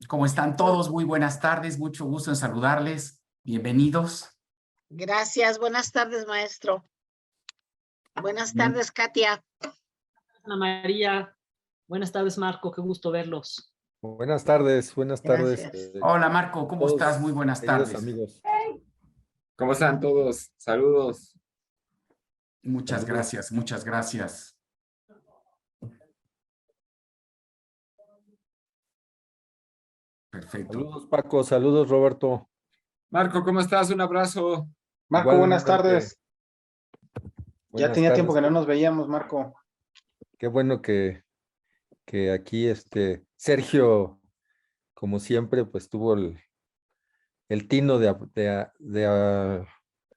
¿Cómo están todos? Muy buenas tardes, mucho gusto en saludarles. Bienvenidos. Gracias, buenas tardes, maestro. Buenas tardes, Katia. Ana María, buenas tardes, Marco, qué gusto verlos. Buenas tardes, buenas tardes. Gracias. Hola Marco, ¿cómo todos, estás? Muy buenas queridos tardes. amigos. ¿Cómo están todos? Saludos. Muchas Saludos. gracias, muchas gracias. Perfecto. Saludos, Paco, saludos, Roberto. Marco, ¿cómo estás? Un abrazo. Marco, buenas Igualmente. tardes. Ya Buenas tenía tiempo que tardes. no nos veíamos, Marco. Qué bueno que aquí Sergio, como siempre, pues tuvo el tino de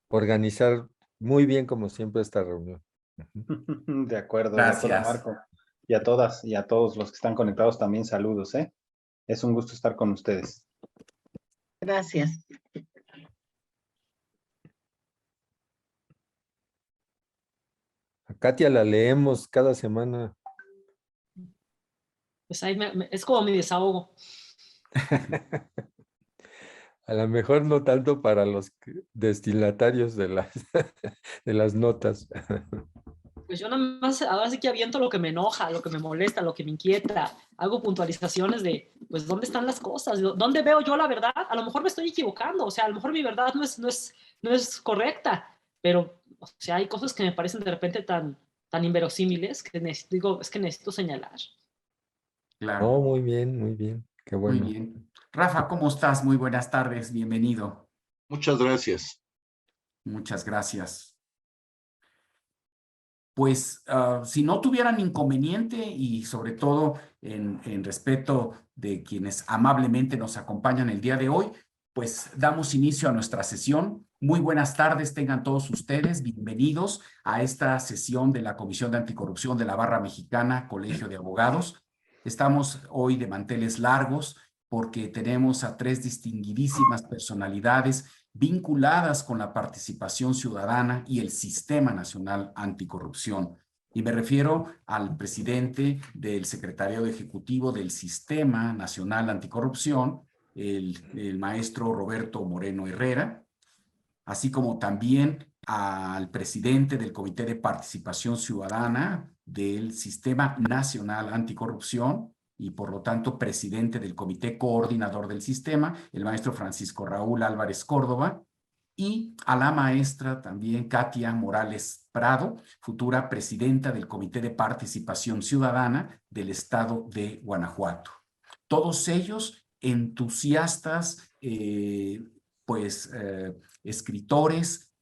organizar muy bien, como siempre, esta reunión. Ujú. De acuerdo, Gracias. Marco. Y a todas y a todos los que están conectados también saludos, ¿eh? Es un gusto estar con ustedes. Gracias. A Katia la leemos cada semana. Pues ahí es como mi desahogo. A lo mejor no tanto para los destinatarios de de las notas. Pues yo nada más, ahora sí que aviento lo que me enoja, lo que me molesta, lo que me inquieta. Hago puntualizaciones de, pues, ¿dónde están las cosas? ¿Dónde veo yo la verdad? A lo mejor me estoy equivocando, o sea, a lo mejor mi verdad no es correcta, pero, o sea, hay cosas que me parecen de repente tan inverosímiles que digo, es que necesito señalar. Claro, Oh, muy bien, qué muy bueno. bien. Rafa, ¿cómo estás? Muy buenas tardes, bienvenido. Muchas gracias. Muchas gracias. Pues si no tuvieran inconveniente y sobre todo en respeto de quienes amablemente nos acompañan el día de hoy, pues damos inicio a nuestra sesión. Muy buenas tardes tengan todos ustedes, bienvenidos a esta sesión de la Comisión de Anticorrupción de la Barra Mexicana, Colegio de Abogados. Estamos hoy de manteles largos porque tenemos a tres distinguidísimas personalidades vinculadas con la participación ciudadana y el Sistema Nacional Anticorrupción. Y me refiero al presidente del secretario ejecutivo del Sistema Nacional Anticorrupción, el maestro Roberto Moreno Herrera, así como también al presidente del Comité de Participación Ciudadana del Sistema Nacional Anticorrupción, y por lo tanto presidente del Comité Coordinador del Sistema, el maestro Francisco Raúl Álvarez Córdoba, y a la maestra también Katia Morales Prado, futura presidenta del Comité de Participación Ciudadana del Estado de Guanajuato. Todos ellos entusiastas, escritores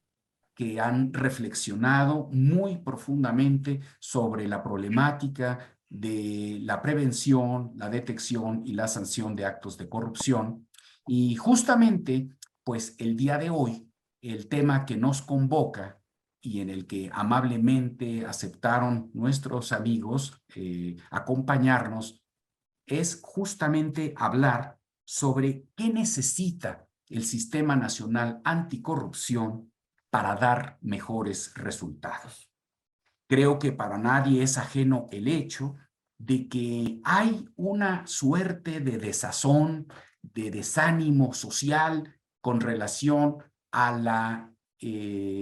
que han reflexionado muy profundamente sobre la problemática de la prevención, la detección y la sanción de actos de corrupción. Y justamente, pues el día de hoy, el tema que nos convoca y en el que amablemente aceptaron nuestros amigos acompañarnos, es justamente hablar sobre qué necesita el Sistema Nacional Anticorrupción para dar mejores resultados. Creo que para nadie es ajeno el hecho de que hay una suerte de desazón, de desánimo social con relación a la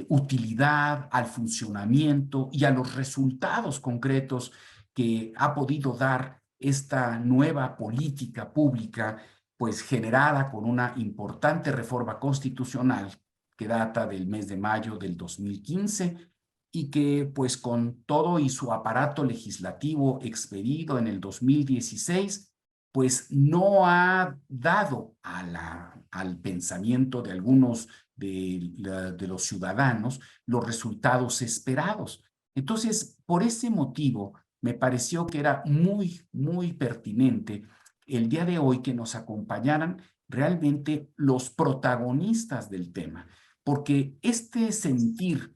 utilidad, al funcionamiento y a los resultados concretos que ha podido dar esta nueva política pública, pues generada con una importante reforma constitucional que data del mes de mayo del 2015 y que pues con todo y su aparato legislativo expedido en el 2016, pues no ha dado al pensamiento de algunos de los ciudadanos los resultados esperados. Entonces, por ese motivo, me pareció que era muy pertinente el día de hoy que nos acompañaran realmente los protagonistas del tema, porque este sentir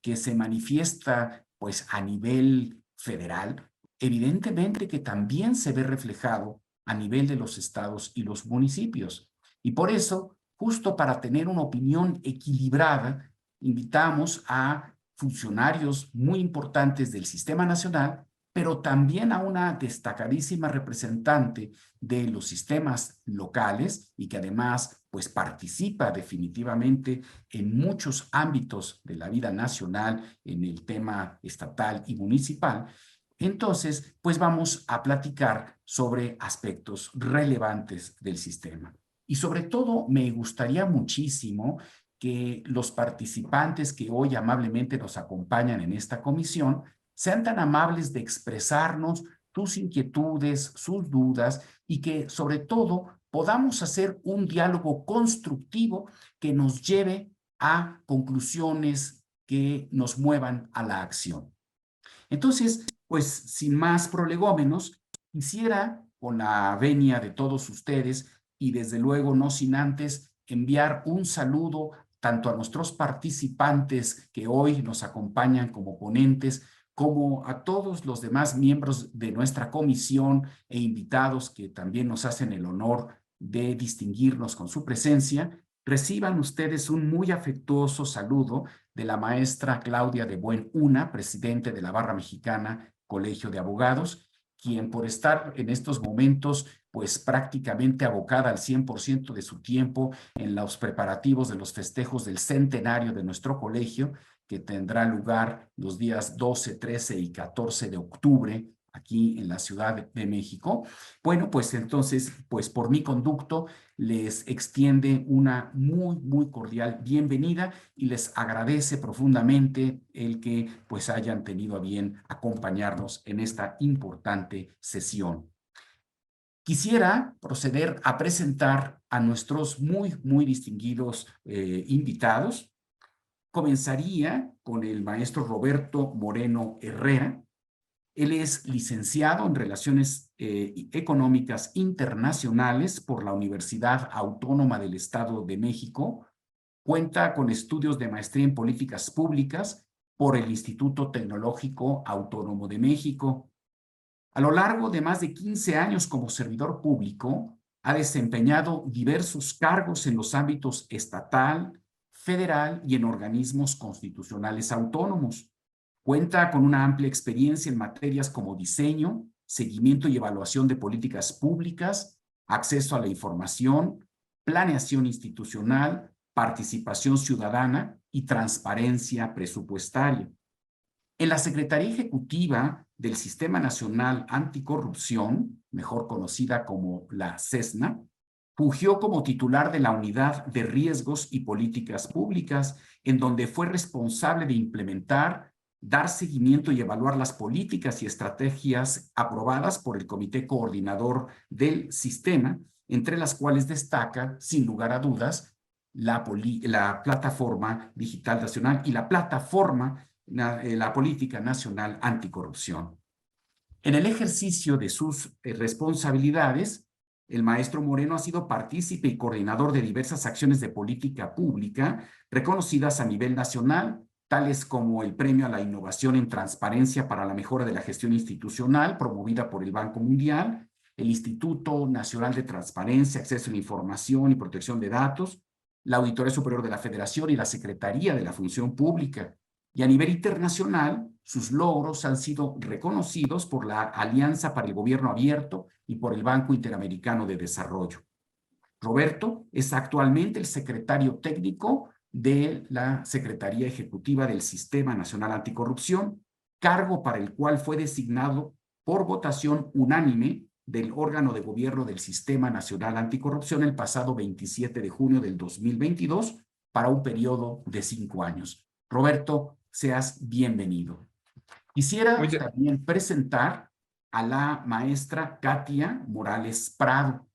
que se manifiesta pues a nivel federal, evidentemente que también se ve reflejado a nivel de los estados y los municipios. Y por eso, justo para tener una opinión equilibrada, invitamos a funcionarios muy importantes del Sistema Nacional pero también a una destacadísima representante de los sistemas locales y que además pues participa definitivamente en muchos ámbitos de la vida nacional, en el tema estatal y municipal. Entonces, pues vamos a platicar sobre aspectos relevantes del sistema. Y sobre todo, me gustaría muchísimo que los participantes que hoy amablemente nos acompañan en esta comisión sean tan amables de expresarnos sus inquietudes, sus dudas y que sobre todo podamos hacer un diálogo constructivo que nos lleve a conclusiones que nos muevan a la acción. Entonces, pues sin más prolegómenos, quisiera, con la venia de todos ustedes y desde luego no sin antes enviar un saludo tanto a nuestros participantes que hoy nos acompañan como ponentes, como a todos los demás miembros de nuestra comisión e invitados que también nos hacen el honor de distinguirnos con su presencia. Reciban ustedes un muy afectuoso saludo de la maestra Claudia de Buenuna, presidente de la Barra Mexicana Colegio de Abogados, quien por estar en estos momentos pues prácticamente abocada al 100% de su tiempo en los preparativos de los festejos del centenario de nuestro colegio, que tendrá lugar los días 12, 13 y 14 de octubre aquí en la Ciudad de México. Bueno, pues entonces, pues por mi conducto les extiende una muy cordial bienvenida y les agradece profundamente el que pues hayan tenido a bien acompañarnos en esta importante sesión. Quisiera proceder a presentar a nuestros muy distinguidos invitados. Comenzaría con el maestro Roberto Moreno Herrera. Él es licenciado en Relaciones Económicas Internacionales por la Universidad Autónoma del Estado de México. Cuenta con estudios de maestría en Políticas Públicas por el Instituto Tecnológico Autónomo de México. A lo largo de más de 15 años como servidor público, ha desempeñado diversos cargos en los ámbitos estatal, federal y en organismos constitucionales autónomos. Cuenta con una amplia experiencia en materias como diseño, seguimiento y evaluación de políticas públicas, acceso a la información, planeación institucional, participación ciudadana y transparencia presupuestaria. En la Secretaría Ejecutiva del Sistema Nacional Anticorrupción, mejor conocida como la SESNA, fungió como titular de la Unidad de Riesgos y Políticas Públicas, en donde fue responsable de implementar, dar seguimiento y evaluar las políticas y estrategias aprobadas por el Comité Coordinador del Sistema, entre las cuales destaca, sin lugar a dudas, la Plataforma Digital Nacional y la Política Nacional Anticorrupción. En el ejercicio de sus responsabilidades, el maestro Moreno ha sido partícipe y coordinador de diversas acciones de política pública reconocidas a nivel nacional, tales como el Premio a la Innovación en Transparencia para la Mejora de la Gestión Institucional, promovida por el Banco Mundial, el Instituto Nacional de Transparencia, Acceso a la Información y Protección de Datos, la Auditoría Superior de la Federación y la Secretaría de la Función Pública. Y a nivel internacional, sus logros han sido reconocidos por la Alianza para el Gobierno Abierto y por el Banco Interamericano de Desarrollo. Roberto es actualmente el secretario técnico de la Secretaría Ejecutiva del Sistema Nacional Anticorrupción, cargo para el cual fue designado por votación unánime del órgano de gobierno del Sistema Nacional Anticorrupción el pasado 27 de junio del 2022 para un periodo de 5 años. Roberto, seas bienvenido. Quisiera también presentar a la maestra Katia Morales Prado.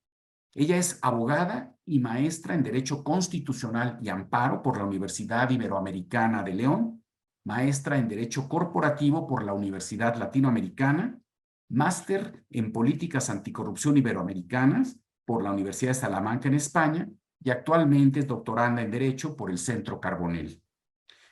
Ella es abogada y maestra en Derecho Constitucional y Amparo por la Universidad Iberoamericana de León, maestra en Derecho Corporativo por la Universidad Latinoamericana, máster en Políticas Anticorrupción Iberoamericanas por la Universidad de Salamanca en España y actualmente es doctoranda en Derecho por el Centro Carbonell.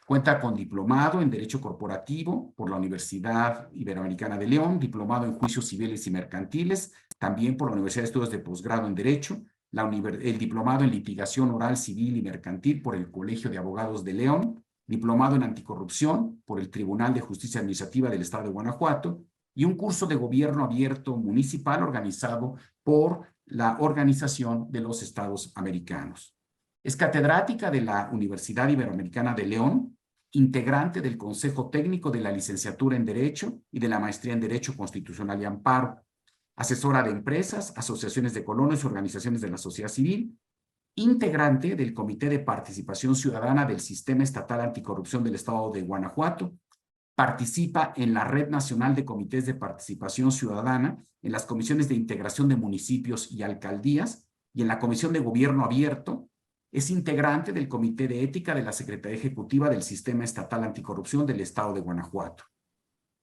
Cuenta con diplomado en Derecho Corporativo por la Universidad Iberoamericana de León, diplomado en Juicios Civiles y Mercantiles, también por la Universidad de Estudios de Posgrado en Derecho, el diplomado en Litigación Oral, Civil y Mercantil por el Colegio de Abogados de León, diplomado en Anticorrupción por el Tribunal de Justicia Administrativa del Estado de Guanajuato y un curso de gobierno abierto municipal organizado por la Organización de los Estados Americanos. Es catedrática de la Universidad Iberoamericana de León, integrante del Consejo Técnico de la Licenciatura en Derecho y de la Maestría en Derecho Constitucional y Amparo, asesora de empresas, asociaciones de colonos y organizaciones de la sociedad civil, integrante del Comité de Participación Ciudadana del Sistema Estatal Anticorrupción del Estado de Guanajuato, participa en la Red Nacional de Comités de Participación Ciudadana, en las comisiones de integración de municipios y alcaldías y en la Comisión de Gobierno Abierto. Es integrante del Comité de Ética de la Secretaría Ejecutiva del Sistema Estatal Anticorrupción del Estado de Guanajuato.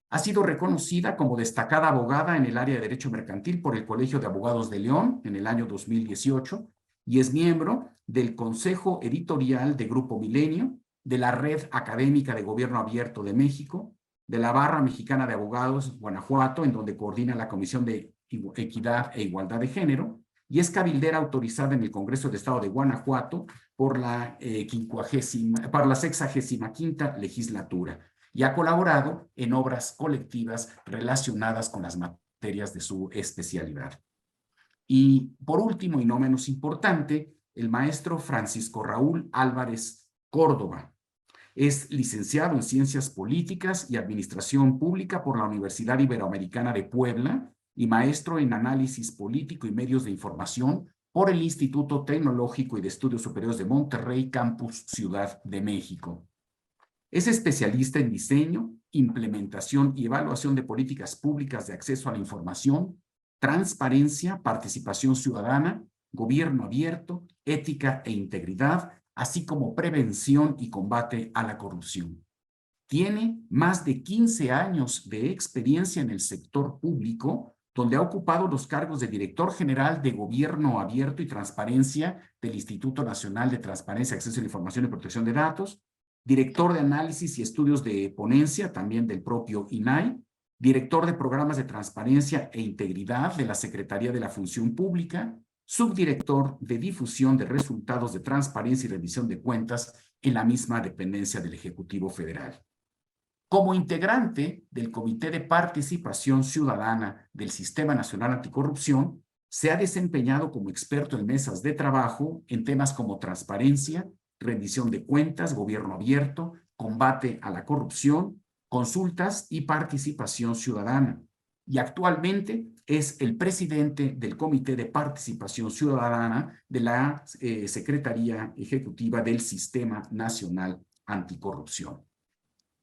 Ha sido reconocida como destacada abogada en el área de Derecho Mercantil por el Colegio de Abogados de León en el año 2018 y es miembro del Consejo Editorial de Grupo Milenio, de la Red Académica de Gobierno Abierto de México, de la Barra Mexicana de Abogados Guanajuato, en donde coordina la Comisión de Equidad e Igualdad de Género, y es cabildera autorizada en el Congreso de Estado de Guanajuato por la 65ª legislatura, y ha colaborado en obras colectivas relacionadas con las materias de su especialidad. Y por último, y no menos importante, el maestro Francisco Raúl Álvarez Córdoba. Es licenciado en Ciencias Políticas y Administración Pública por la Universidad Iberoamericana de Puebla y maestro en Análisis Político y Medios de Información por el Instituto Tecnológico y de Estudios Superiores de Monterrey, Campus Ciudad de México. Es especialista en diseño, implementación y evaluación de políticas públicas de acceso a la información, transparencia, participación ciudadana, gobierno abierto, ética e integridad, así como prevención y combate a la corrupción. Tiene más de 15 años de experiencia en el sector público, donde ha ocupado los cargos de Director General de Gobierno Abierto y Transparencia del Instituto Nacional de Transparencia, Acceso a la Información y Protección de Datos, Director de Análisis y Estudios de Ponencia, también del propio INAI, Director de Programas de Transparencia e Integridad de la Secretaría de la Función Pública, Subdirector de Difusión de Resultados de Transparencia y Rendición de Cuentas en la misma dependencia del Ejecutivo Federal. Como integrante del Comité de Participación Ciudadana del Sistema Nacional Anticorrupción, se ha desempeñado como experto en mesas de trabajo en temas como transparencia, rendición de cuentas, gobierno abierto, combate a la corrupción, consultas y participación ciudadana. Y actualmente es el presidente del Comité de Participación Ciudadana de la Secretaría Ejecutiva del Sistema Nacional Anticorrupción.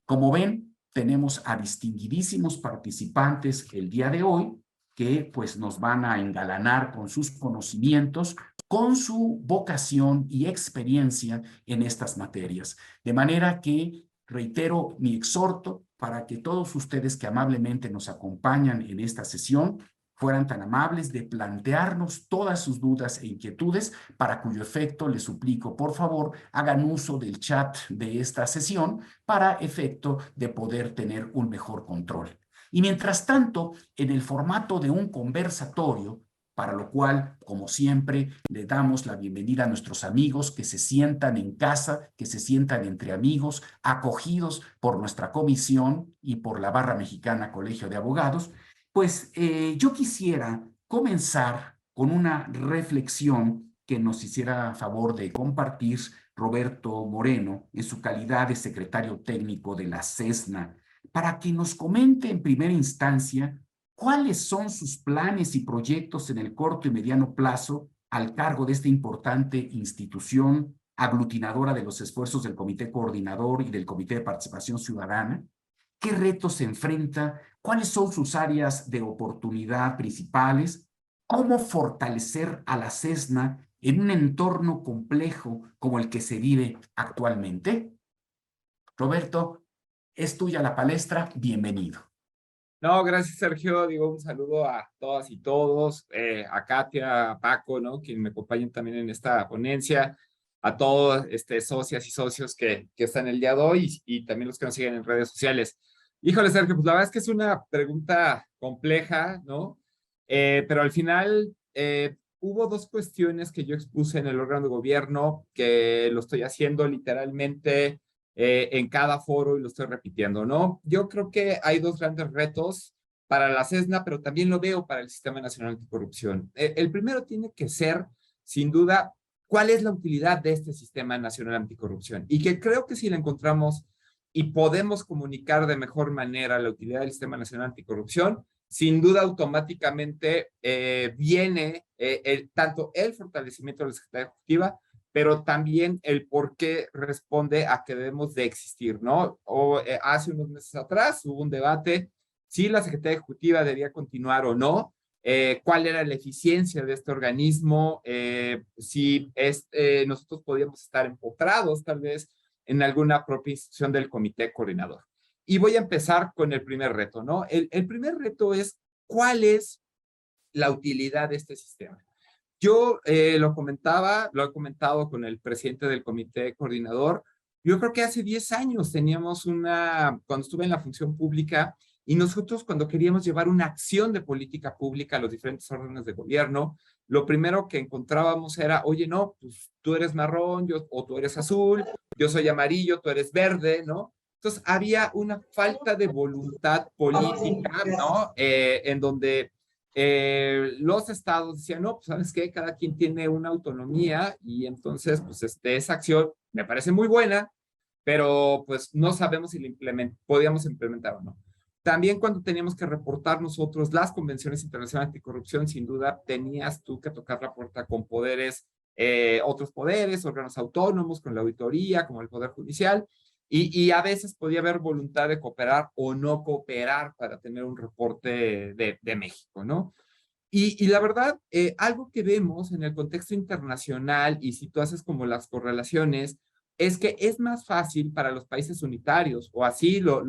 Como ven, tenemos a distinguidísimos participantes el día de hoy que pues nos van a engalanar con sus conocimientos, con su vocación y experiencia en estas materias. De manera que reitero mi exhorto para que todos ustedes que amablemente nos acompañan en esta sesión fueran tan amables de plantearnos todas sus dudas e inquietudes, para cuyo efecto les suplico, por favor, hagan uso del chat de esta sesión para efecto de poder tener un mejor control. Y mientras tanto, en el formato de un conversatorio, para lo cual, como siempre, le damos la bienvenida a nuestros amigos que se sientan en casa, que se sientan entre amigos, acogidos por nuestra comisión y por la Barra Mexicana Colegio de Abogados, pues yo quisiera comenzar con una reflexión que nos hiciera favor de compartir Roberto Moreno en su calidad de secretario técnico de la CESNA, para que nos comente en primera instancia cuáles son sus planes y proyectos en el corto y mediano plazo al cargo de esta importante institución aglutinadora de los esfuerzos del Comité Coordinador y del Comité de Participación Ciudadana. ¿Qué retos se enfrenta? ¿Cuáles son sus áreas de oportunidad principales? ¿Cómo fortalecer a la CESNA en un entorno complejo como el que se vive actualmente? Roberto, es tuya la palestra. Bienvenido. No, gracias, Sergio. Digo un saludo a todas y todos, a Katia, a Paco, ¿no? Quien me acompañan también en esta ponencia, a todos socias y socios que están el día de hoy y también los que nos siguen en redes sociales. Híjole, Sergio, pues la verdad es que es una pregunta compleja, ¿no? Pero al final hubo dos cuestiones que yo expuse en el órgano de gobierno, que lo estoy haciendo literalmente en cada foro y lo estoy repitiendo, ¿no? Yo creo que hay dos grandes retos para la CESNA, pero también lo veo para el Sistema Nacional Anticorrupción. El primero tiene que ser, sin duda, ¿cuál es la utilidad de este Sistema Nacional Anticorrupción? Y que creo que si la encontramos y podemos comunicar de mejor manera la utilidad del Sistema Nacional Anticorrupción, sin duda automáticamente viene tanto el fortalecimiento de la Secretaría Ejecutiva, pero también el por qué responde a que debemos de existir, ¿no? Hace unos meses atrás hubo un debate si la Secretaría Ejecutiva debía continuar o no, cuál era la eficiencia de este organismo, si nosotros podíamos estar empotrados tal vez en alguna propia institución del comité coordinador. Y voy a empezar con el primer reto, ¿no? El primer reto es, ¿cuál es la utilidad de este sistema? Yo lo he comentado con el presidente del comité coordinador. Yo creo que hace 10 años teníamos cuando estuve en la función pública, y nosotros cuando queríamos llevar una acción de política pública a los diferentes órdenes de gobierno, lo primero que encontrábamos era, oye, no, pues tú eres marrón, o tú eres azul, yo soy amarillo, tú eres verde, ¿no? Entonces había una falta de voluntad política, ¿no? En donde los estados decían, no, pues ¿sabes qué? Cada quien tiene una autonomía y entonces, pues esa acción me parece muy buena, pero pues no sabemos si podíamos implementar o no. También cuando teníamos que reportar nosotros las convenciones internacionales anticorrupción, sin duda tenías tú que tocar la puerta con poderes, otros poderes, órganos autónomos, con la auditoría, como el Poder Judicial, y a veces podía haber voluntad de cooperar o no cooperar para tener un reporte de México, ¿no? Y la verdad, algo que vemos en el contexto internacional, y si tú haces como las correlaciones, es que es más fácil para los países unitarios, o así lo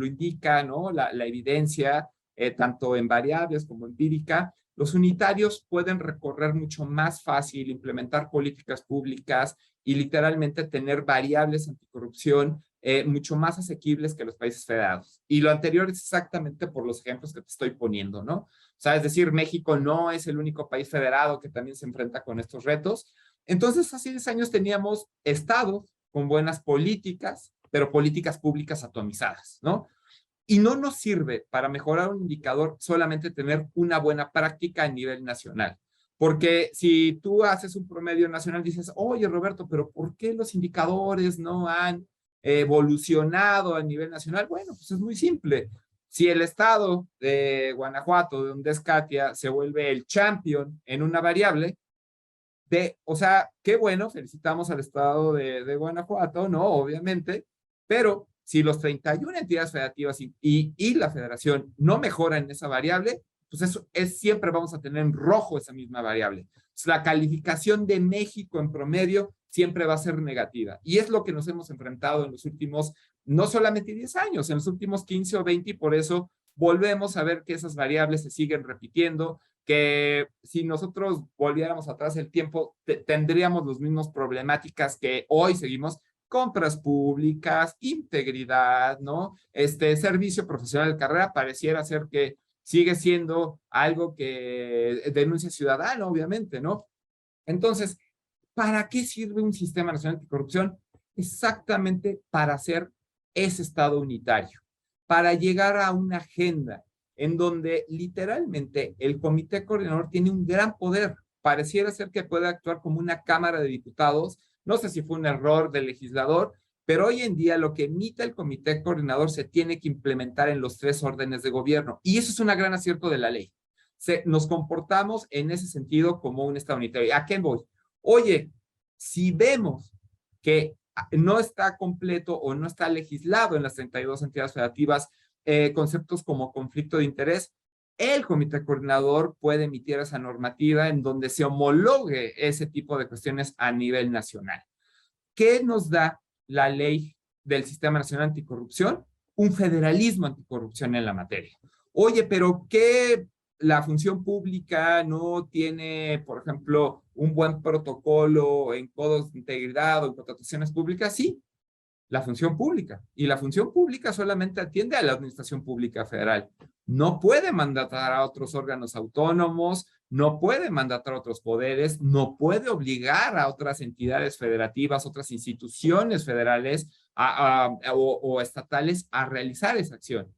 indica, ¿no? la evidencia, tanto en variables como empírica. Los unitarios pueden recorrer mucho más fácil, implementar políticas públicas y literalmente tener variables anticorrupción mucho más asequibles que los países federados. Y lo anterior es exactamente por los ejemplos que te estoy poniendo, ¿no? O sea, es decir, México no es el único país federado que también se enfrenta con estos retos. Entonces, hace 10 años teníamos estados con buenas políticas, pero políticas públicas atomizadas, ¿no? Y no nos sirve para mejorar un indicador solamente tener una buena práctica a nivel nacional. Porque si tú haces un promedio nacional, dices, oye, Roberto, pero ¿por qué los indicadores no han evolucionado a nivel nacional? Bueno, pues es muy simple. Si el estado de Guanajuato, de donde es Katia, se vuelve el champion en una variable, o sea, qué bueno, felicitamos al estado de Guanajuato, ¿no? Obviamente, pero si los 31 entidades federativas y la federación no mejoran esa variable, pues eso siempre vamos a tener en rojo esa misma variable. Entonces, la calificación de México en promedio siempre va a ser negativa. Y es lo que nos hemos enfrentado en los últimos, no solamente 10 años, en los últimos 15 o 20, y por eso volvemos a ver que esas variables se siguen repitiendo, que si nosotros volviéramos atrás el tiempo, tendríamos las mismas problemáticas que hoy seguimos: compras públicas, integridad, ¿no? Servicio profesional de carrera pareciera ser que sigue siendo algo que denuncia ciudadano, obviamente, ¿no? Entonces, ¿para qué sirve un sistema nacional anticorrupción? Exactamente para hacer ese Estado unitario, para llegar a una agenda en donde literalmente el comité coordinador tiene un gran poder. Pareciera ser que puede actuar como una cámara de diputados. No sé si fue un error del legislador, pero hoy en día lo que emite el comité coordinador se tiene que implementar en los 3 órdenes de gobierno. Y eso es un gran acierto de la ley. Nos comportamos en ese sentido como un Estado unitario. ¿A qué voy? Oye, si vemos que no está completo o no está legislado en las 32 entidades federativas conceptos como conflicto de interés, el comité coordinador puede emitir esa normativa en donde se homologue ese tipo de cuestiones a nivel nacional. ¿Qué nos da la ley del Sistema Nacional Anticorrupción? Un federalismo anticorrupción en la materia. Oye, pero ¿qué la función pública no tiene, por ejemplo, un buen protocolo en códigos de integridad o en contrataciones públicas? Sí, la función pública. Y la función pública solamente atiende a la administración pública federal. No puede mandatar a otros órganos autónomos, no puede mandatar a otros poderes, no puede obligar a otras entidades federativas, otras instituciones federales o estatales a realizar esa acción.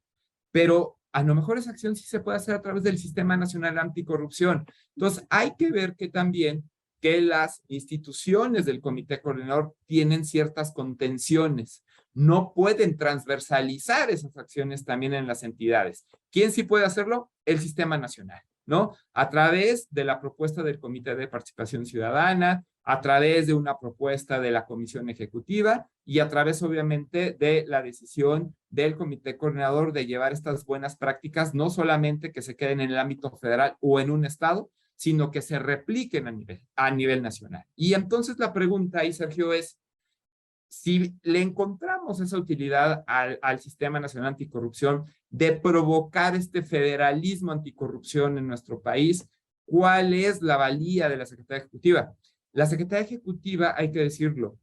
Pero a lo mejor esa acción sí se puede hacer a través del Sistema Nacional Anticorrupción. Entonces, hay que ver que también que las instituciones del Comité Coordinador tienen ciertas contenciones. No pueden transversalizar esas acciones también en las entidades. ¿Quién sí puede hacerlo? El Sistema Nacional, ¿no? A través de la propuesta del Comité de Participación Ciudadana, a través de una propuesta de la Comisión Ejecutiva y a través, obviamente, de la decisión del Comité Coordinador de llevar estas buenas prácticas, no solamente que se queden en el ámbito federal o en un estado, sino que se repliquen a nivel nacional. Y entonces la pregunta ahí, Sergio, es, si le encontramos esa utilidad al Sistema Nacional Anticorrupción de provocar este federalismo anticorrupción en nuestro país, ¿cuál es la valía de la Secretaría Ejecutiva? La Secretaría Ejecutiva, hay que decirlo,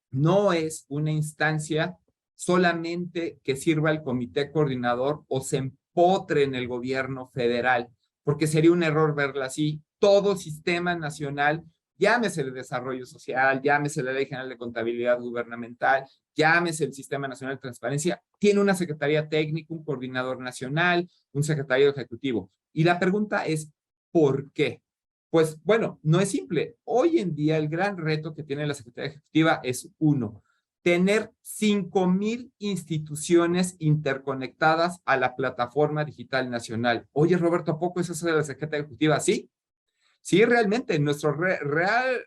no es una instancia solamente que sirva al Comité Coordinador o se empotre en el gobierno federal, porque sería un error verla así. Todo sistema nacional, llámese el desarrollo social, llámese la Ley General de Contabilidad Gubernamental, llámese el Sistema Nacional de Transparencia, tiene una secretaría técnica, un coordinador nacional, un secretario ejecutivo. Y la pregunta es, ¿por qué? Pues bueno, no es simple. Hoy en día el gran reto que tiene la Secretaría Ejecutiva es uno, tener 5,000 instituciones interconectadas a la plataforma digital nacional. Oye, Roberto, ¿a poco eso es de la Secretaría Ejecutiva? Sí. Sí, realmente, nuestra real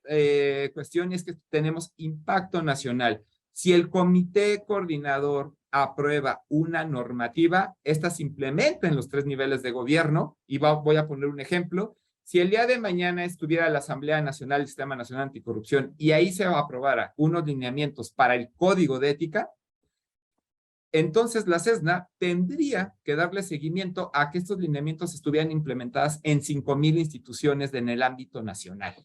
cuestión es que tenemos impacto nacional. Si el Comité Coordinador aprueba una normativa, esta se implementa en los 3 niveles de gobierno, y voy a poner un ejemplo. Si el día de mañana estuviera la Asamblea Nacional del Sistema Nacional Anticorrupción y ahí se aprobara unos lineamientos para el Código de Ética, entonces la CESNA tendría que darle seguimiento a que estos lineamientos estuvieran implementados en 5,000 instituciones en el ámbito nacional.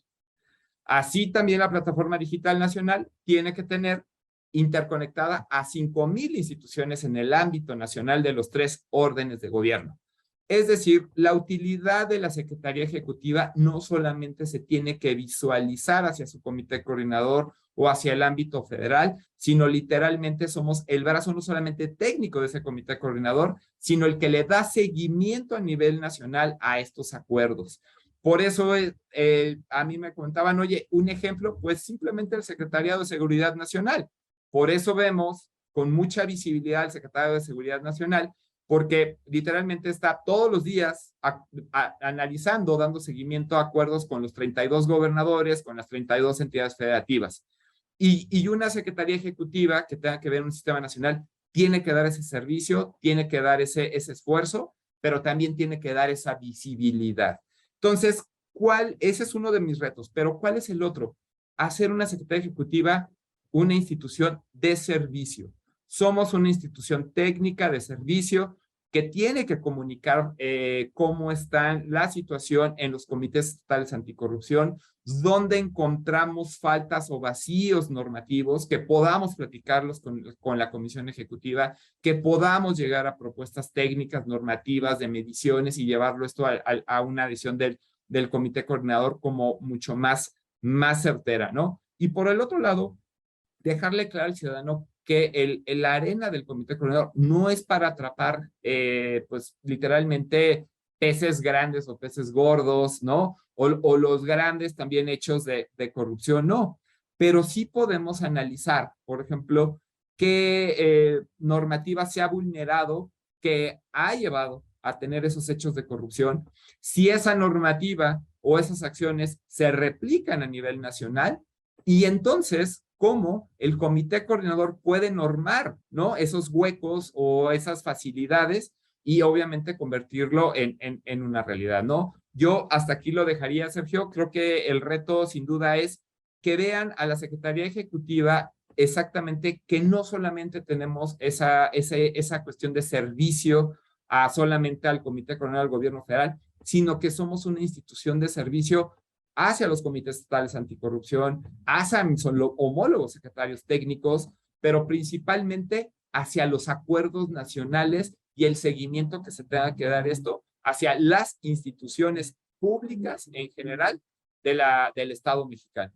Así también la Plataforma Digital Nacional tiene que tener interconectada a 5,000 instituciones en el ámbito nacional de los 3 órdenes de gobierno. Es decir, la utilidad de la Secretaría Ejecutiva no solamente se tiene que visualizar hacia su comité coordinador o hacia el ámbito federal, sino literalmente somos el brazo no solamente técnico de ese comité coordinador, sino el que le da seguimiento a nivel nacional a estos acuerdos. Por eso a mí me comentaban, oye, un ejemplo, pues simplemente el Secretariado de Seguridad Nacional. Por eso vemos con mucha visibilidad al Secretario de Seguridad Nacional, porque literalmente está todos los días analizando, dando seguimiento a acuerdos con los 32 gobernadores, con las 32 entidades federativas. Y una Secretaría Ejecutiva que tenga que ver un sistema nacional tiene que dar ese servicio, tiene que dar ese esfuerzo, pero también tiene que dar esa visibilidad. Entonces, ese es uno de mis retos, pero ¿cuál es el otro? Hacer una Secretaría Ejecutiva una institución de servicio. Somos una institución técnica de servicio que tiene que comunicar cómo está la situación en los comités estatales anticorrupción, dónde encontramos faltas o vacíos normativos, que podamos platicarlos con la Comisión Ejecutiva, que podamos llegar a propuestas técnicas, normativas, de mediciones y llevarlo esto a una decisión del Comité Coordinador como mucho más certera, ¿no? Y por el otro lado, dejarle claro al ciudadano que la arena del Comité Coordinador no es para atrapar, pues, literalmente peces grandes o peces gordos, ¿no? O los grandes también hechos de corrupción, no. Pero sí podemos analizar, por ejemplo, qué normativa se ha vulnerado que ha llevado a tener esos hechos de corrupción, si esa normativa o esas acciones se replican a nivel nacional, y entonces cómo el comité coordinador puede normar, ¿no? Esos huecos o esas facilidades y obviamente convertirlo en una realidad, ¿no? Yo hasta aquí lo dejaría, Sergio. Creo que el reto sin duda es que vean a la Secretaría Ejecutiva exactamente que no solamente tenemos esa cuestión de servicio solamente al Comité Coordinador del Gobierno Federal, sino que somos una institución de servicio hacia los comités estatales anticorrupción, hacia mis homólogos secretarios técnicos, pero principalmente hacia los acuerdos nacionales y el seguimiento que se tenga que dar esto hacia las instituciones públicas en general del Estado mexicano.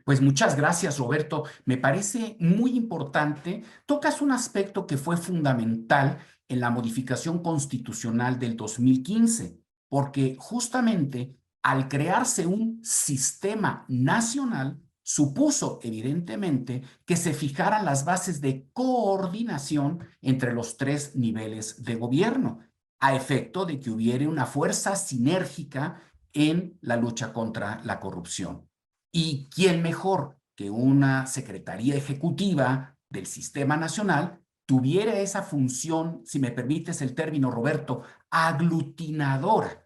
Pues muchas gracias, Roberto. Me parece muy importante. Tocas un aspecto que fue fundamental en la modificación constitucional del 2015, porque justamente al crearse un sistema nacional, supuso evidentemente que se fijaran las bases de coordinación entre los 3 niveles de gobierno, a efecto de que hubiera una fuerza sinérgica en la lucha contra la corrupción. ¿Y quién mejor que una Secretaría Ejecutiva del Sistema Nacional tuviera esa función, si me permites el término, Roberto, aglutinadora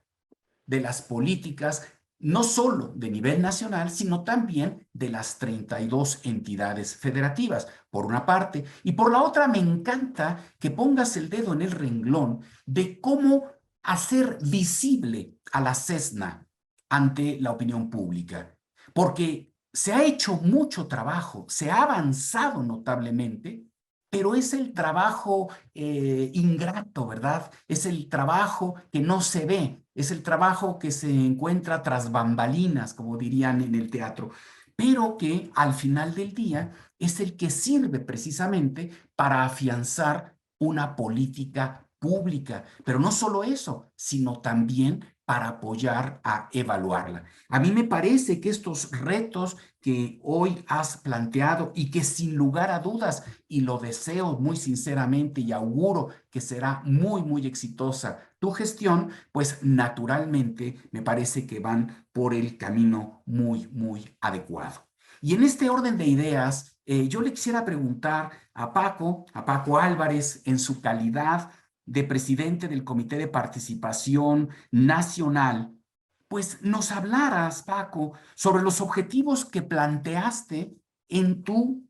de las políticas, no solo de nivel nacional, sino también de las 32 entidades federativas, por una parte. Y por la otra, me encanta que pongas el dedo en el renglón de cómo hacer visible a la CESNA ante la opinión pública. Porque se ha hecho mucho trabajo, se ha avanzado notablemente, pero es el trabajo ingrato, ¿verdad? Es el trabajo que no se ve, es el trabajo que se encuentra tras bambalinas, como dirían en el teatro, pero que al final del día es el que sirve precisamente para afianzar una política pública. Pero no solo eso, sino también para apoyar a evaluarla. A mí me parece que estos retos que hoy has planteado y que sin lugar a dudas, y lo deseo muy sinceramente y auguro que será muy, muy exitosa tu gestión, pues naturalmente me parece que van por el camino muy, muy adecuado. Y en este orden de ideas, yo le quisiera preguntar a Paco Álvarez, en su calidad de presidente del Comité de Participación Nacional, pues nos hablaras, Paco, sobre los objetivos que planteaste en tu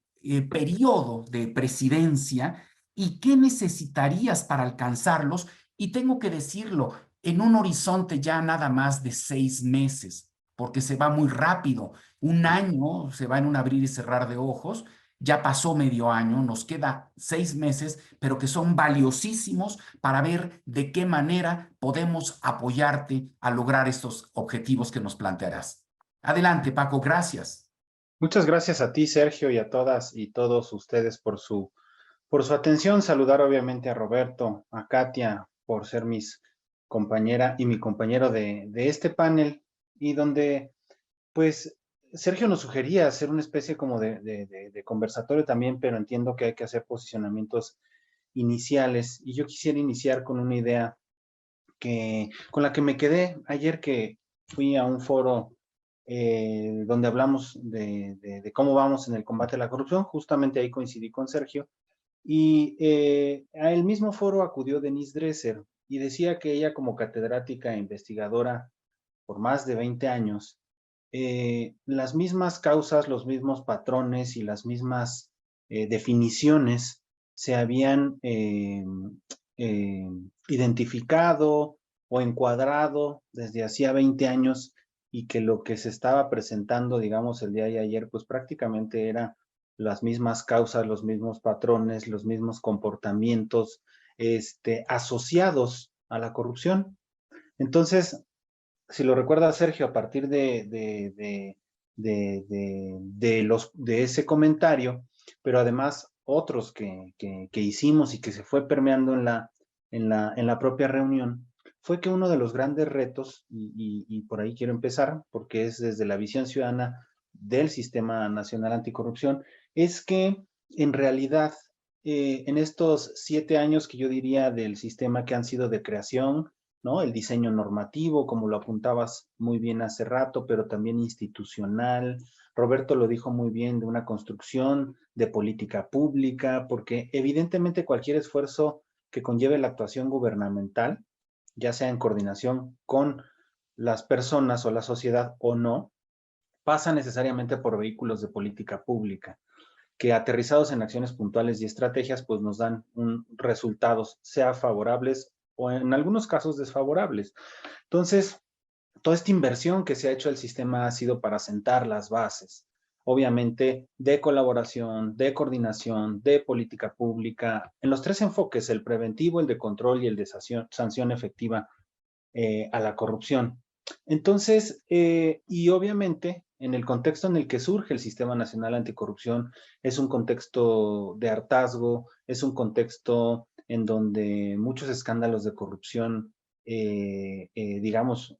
periodo de presidencia y qué necesitarías para alcanzarlos. Y tengo que decirlo, en un horizonte ya nada más de 6 meses, porque se va muy rápido. Un año se va en un abrir y cerrar de ojos. Ya pasó medio año, nos queda 6 meses, pero que son valiosísimos para ver de qué manera podemos apoyarte a lograr estos objetivos que nos plantearás. Adelante, Paco, gracias. Muchas gracias a ti, Sergio, y a todas y todos ustedes por su atención. Saludar obviamente a Roberto, a Katia, por ser mis compañera y mi compañero de este panel, y donde, pues, Sergio nos sugería hacer una especie como de conversatorio también, pero entiendo que hay que hacer posicionamientos iniciales, y yo quisiera iniciar con una idea con la que me quedé ayer que fui a un foro donde hablamos de cómo vamos en el combate a la corrupción. Justamente ahí coincidí con Sergio, y a el mismo foro acudió Denise Dresser y decía que ella, como catedrática e investigadora por más de 20 años, las mismas causas, los mismos patrones y las mismas definiciones se habían identificado o encuadrado desde hacía 20 años, y que lo que se estaba presentando, digamos, el día de ayer, pues prácticamente era las mismas causas, los mismos patrones, los mismos comportamientos asociados a la corrupción. Entonces, si lo recuerda Sergio, a partir de ese comentario, pero además otros que hicimos y que se fue permeando en la propia reunión, fue que uno de los grandes retos, y por ahí quiero empezar, porque es desde la visión ciudadana del Sistema Nacional Anticorrupción, es que en realidad en estos 7 años que yo diría del sistema, que han sido de creación, ¿no? El diseño normativo, como lo apuntabas muy bien hace rato, pero también institucional. Roberto lo dijo muy bien, de una construcción de política pública, porque evidentemente cualquier esfuerzo que conlleve la actuación gubernamental, ya sea en coordinación con las personas o la sociedad o no, pasa necesariamente por vehículos de política pública, que aterrizados en acciones puntuales y estrategias, pues nos dan resultados, sea favorables o en algunos casos desfavorables. Entonces, toda esta inversión que se ha hecho al sistema ha sido para sentar las bases, obviamente, de colaboración, de coordinación, de política pública, en los 3 enfoques: el preventivo, el de control y el de sanción efectiva a la corrupción. Entonces, y obviamente, en el contexto en el que surge el Sistema Nacional Anticorrupción, es un contexto de hartazgo, es un contexto en donde muchos escándalos de corrupción, digamos,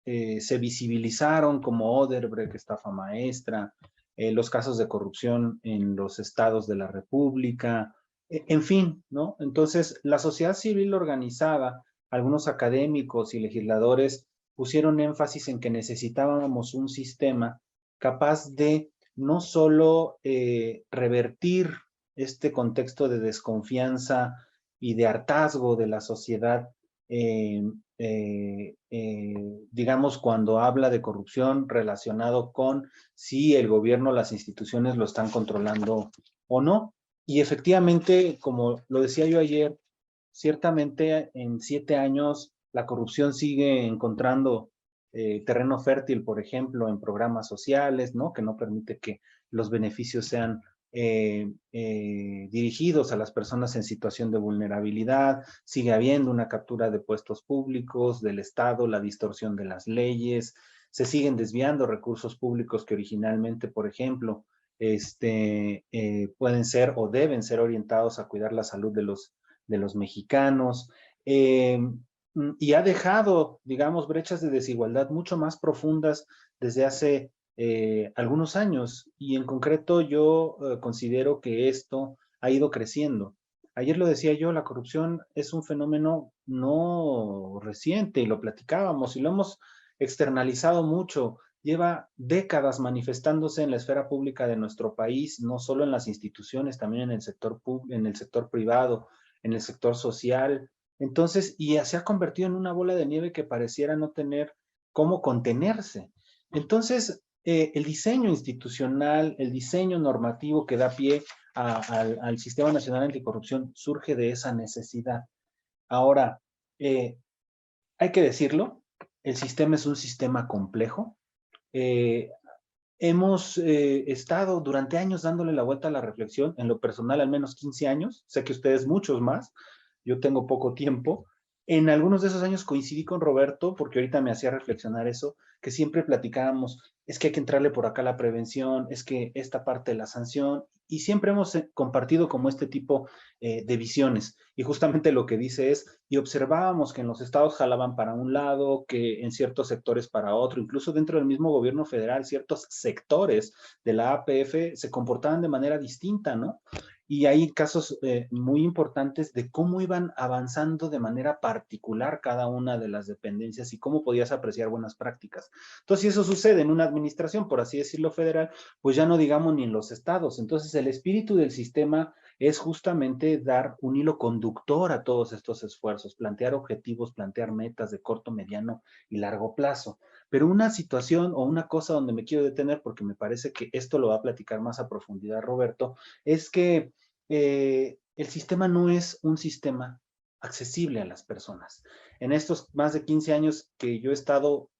se visibilizaron, como Odebrecht, estafa maestra, los casos de corrupción en los estados de la República, en fin, ¿no? Entonces, la sociedad civil organizada, algunos académicos y legisladores pusieron énfasis en que necesitábamos un sistema capaz de no solo revertir este contexto de desconfianza y de hartazgo de la sociedad, digamos, cuando habla de corrupción relacionado con si el gobierno, las instituciones lo están controlando o no. Y efectivamente, como lo decía yo ayer, ciertamente en 7 años la corrupción sigue encontrando terreno fértil, por ejemplo, en programas sociales, ¿no? Que no permite que los beneficios sean dirigidos a las personas en situación de vulnerabilidad. Sigue habiendo una captura de puestos públicos del Estado, la distorsión de las leyes, se siguen desviando recursos públicos que originalmente, por ejemplo, pueden ser o deben ser orientados a cuidar la salud de los mexicanos, y ha dejado, digamos, brechas de desigualdad mucho más profundas desde hace algunos años, y en concreto yo considero que esto ha ido creciendo. Ayer lo decía yo, la corrupción es un fenómeno no reciente, y lo platicábamos, y lo hemos externalizado mucho. Lleva décadas manifestándose en la esfera pública de nuestro país, no solo en las instituciones, también en el sector privado, en el sector social. Entonces, y se ha convertido en una bola de nieve que pareciera no tener cómo contenerse. Entonces, el diseño institucional, el diseño normativo que da pie al Sistema Nacional Anticorrupción surge de esa necesidad. Ahora, hay que decirlo, el sistema es un sistema complejo. Hemos estado durante años dándole la vuelta a la reflexión, en lo personal al menos 15 años, sé que ustedes muchos más, yo tengo poco tiempo. En algunos de esos años coincidí con Roberto, porque ahorita me hacía reflexionar eso, que siempre platicábamos, es que hay que entrarle por acá a la prevención, es que esta parte de la sanción, y siempre hemos compartido como este tipo de visiones. Y justamente lo que dice es, y observábamos que en los estados jalaban para un lado, que en ciertos sectores para otro, incluso dentro del mismo gobierno federal, ciertos sectores de la APF se comportaban de manera distinta, ¿no? Y hay casos muy importantes de cómo iban avanzando de manera particular cada una de las dependencias y cómo podías apreciar buenas prácticas. Entonces, si eso sucede en una administración, por así decirlo, federal, pues ya no digamos ni en los estados. Entonces, el espíritu del sistema es justamente dar un hilo conductor a todos estos esfuerzos, plantear objetivos, plantear metas de corto, mediano y largo plazo. Pero una situación o una cosa donde me quiero detener, porque me parece que esto lo va a platicar más a profundidad Roberto, es que el sistema no es un sistema accesible a las personas. En estos más de 15 años que yo he estado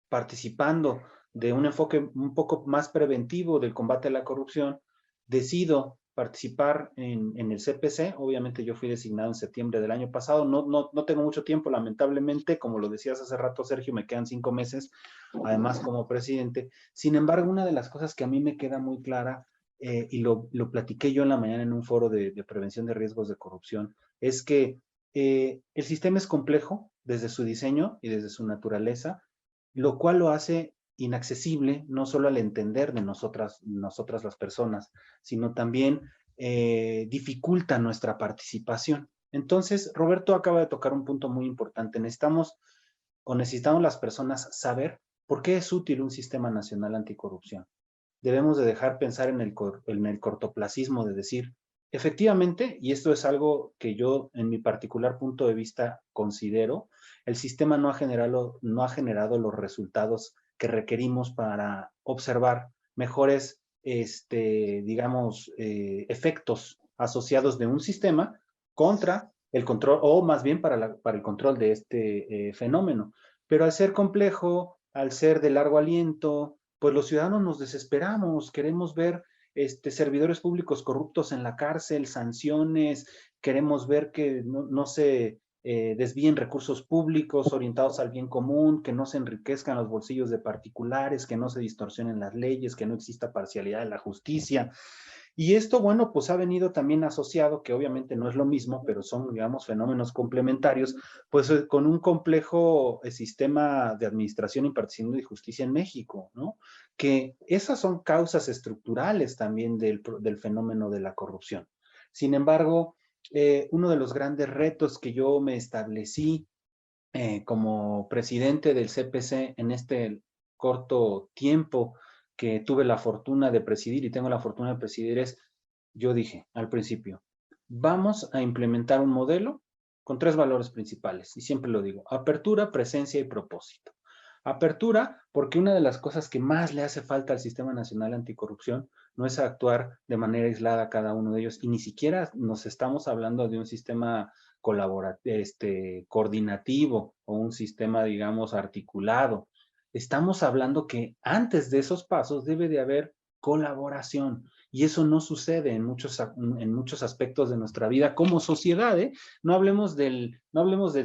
participando de un enfoque un poco más preventivo del combate a la corrupción, decido participar en el CPC. Obviamente yo fui designado en septiembre del año pasado. No tengo mucho tiempo, lamentablemente. Como lo decías hace rato, Sergio, me quedan 5 meses, además como presidente. Sin embargo, una de las cosas que a mí me queda muy clara, y lo platiqué yo en la mañana en un foro de prevención de riesgos de corrupción, es que el sistema es complejo desde su diseño y desde su naturaleza, lo cual lo hace inaccesible no solo al entender de nosotras las personas, sino también dificulta nuestra participación. Entonces, Roberto acaba de tocar un punto muy importante. Necesitamos las personas saber por qué es útil un sistema nacional anticorrupción. Debemos de dejar pensar en el cortoplacismo de decir, efectivamente, y esto es algo que yo en mi particular punto de vista considero, el sistema no ha generado los resultados que requerimos para observar mejores, digamos, efectos asociados de un sistema contra el control, o más bien para el control de este fenómeno. Pero al ser complejo, al ser de largo aliento, pues los ciudadanos nos desesperamos, queremos ver servidores públicos corruptos en la cárcel, sanciones, queremos ver que no se desvíen recursos públicos orientados al bien común, que no se enriquezcan los bolsillos de particulares, que no se distorsionen las leyes, que no exista parcialidad en la justicia. Y esto, bueno, pues ha venido también asociado, que obviamente no es lo mismo, pero son, digamos, fenómenos complementarios, pues con un complejo sistema de administración, impartición de justicia en México, ¿no? Que esas son causas estructurales también del fenómeno de la corrupción. Sin embargo, uno de los grandes retos que yo me establecí como presidente del CPC en este corto tiempo que tuve la fortuna de presidir y tengo la fortuna de presidir es, yo dije al principio, vamos a implementar un modelo con 3 valores principales, y siempre lo digo, apertura, presencia y propósito. Apertura, porque una de las cosas que más le hace falta al Sistema Nacional Anticorrupción no es actuar de manera aislada a cada uno de ellos, y ni siquiera nos estamos hablando de un sistema coordinativo o un sistema, digamos, articulado. Estamos hablando que antes de esos pasos debe de haber colaboración, y eso no sucede en muchos aspectos de nuestra vida como sociedad, ¿eh? No hablemos del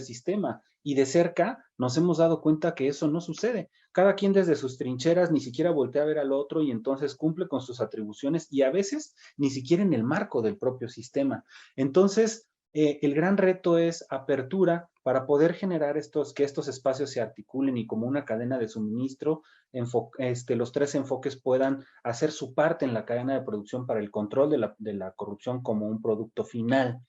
sistema, y de cerca nos hemos dado cuenta que eso no sucede. Cada quien desde sus trincheras ni siquiera voltea a ver al otro y entonces cumple con sus atribuciones y a veces ni siquiera en el marco del propio sistema. Entonces, el gran reto es apertura para poder generar que estos espacios se articulen y como una cadena de suministro, los 3 enfoques puedan hacer su parte en la cadena de producción para el control de la corrupción como un producto final,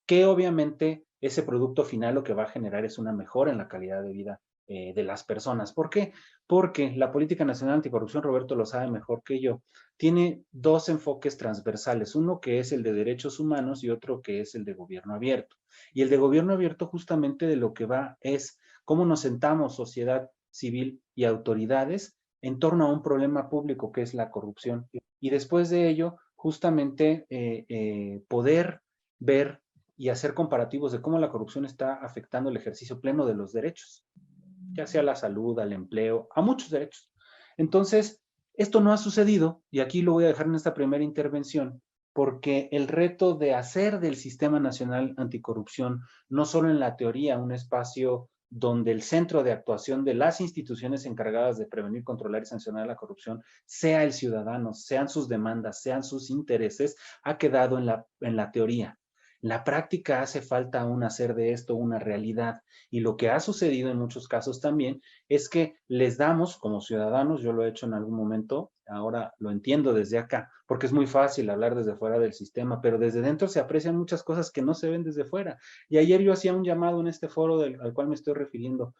que obviamente ese producto final lo que va a generar es una mejora en la calidad de vida de las personas. ¿Por qué? Porque la Política Nacional Anticorrupción, Roberto lo sabe mejor que yo, tiene 2 enfoques transversales, uno que es el de derechos humanos y otro que es el de gobierno abierto. Y el de gobierno abierto justamente de lo que va es cómo nos sentamos sociedad civil y autoridades en torno a un problema público que es la corrupción. Y después de ello, justamente poder ver y hacer comparativos de cómo la corrupción está afectando el ejercicio pleno de los derechos, ya sea a la salud, al empleo, a muchos derechos. Entonces, esto no ha sucedido, y aquí lo voy a dejar en esta primera intervención, porque el reto de hacer del Sistema Nacional Anticorrupción, no solo en la teoría, un espacio donde el centro de actuación de las instituciones encargadas de prevenir, controlar y sancionar la corrupción sea el ciudadano, sean sus demandas, sean sus intereses, ha quedado en la teoría. En la práctica hace falta aún hacer de esto una realidad, y lo que ha sucedido en muchos casos también es que les damos como ciudadanos, yo lo he hecho en algún momento, ahora lo entiendo desde acá, porque es muy fácil hablar desde fuera del sistema, pero desde dentro se aprecian muchas cosas que no se ven desde fuera. Y ayer yo hacía un llamado en este foro al cual me estoy refiriendo.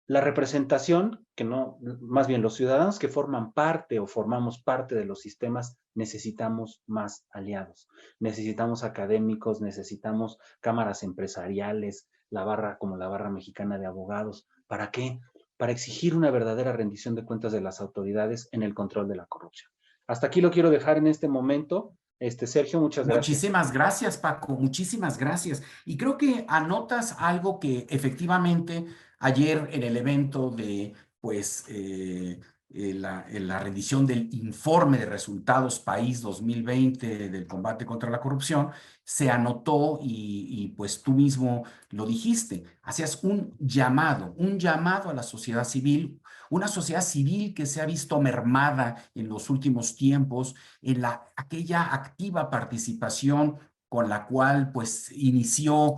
La representación, que no, más bien los ciudadanos que forman parte o formamos parte de los sistemas, necesitamos más aliados. Necesitamos académicos, necesitamos cámaras empresariales, como la Barra Mexicana de Abogados. ¿Para qué? Para exigir una verdadera rendición de cuentas de las autoridades en el control de la corrupción. Hasta aquí lo quiero dejar en este momento. Sergio, muchas gracias. Muchísimas gracias, Paco, muchísimas gracias. Y creo que anotas algo que efectivamente ayer en el evento de, pues, la rendición del informe de resultados país 2020 del combate contra la corrupción, se anotó y pues tú mismo lo dijiste, hacías un llamado a la sociedad civil, una sociedad civil que se ha visto mermada en los últimos tiempos en aquella activa participación con la cual pues inició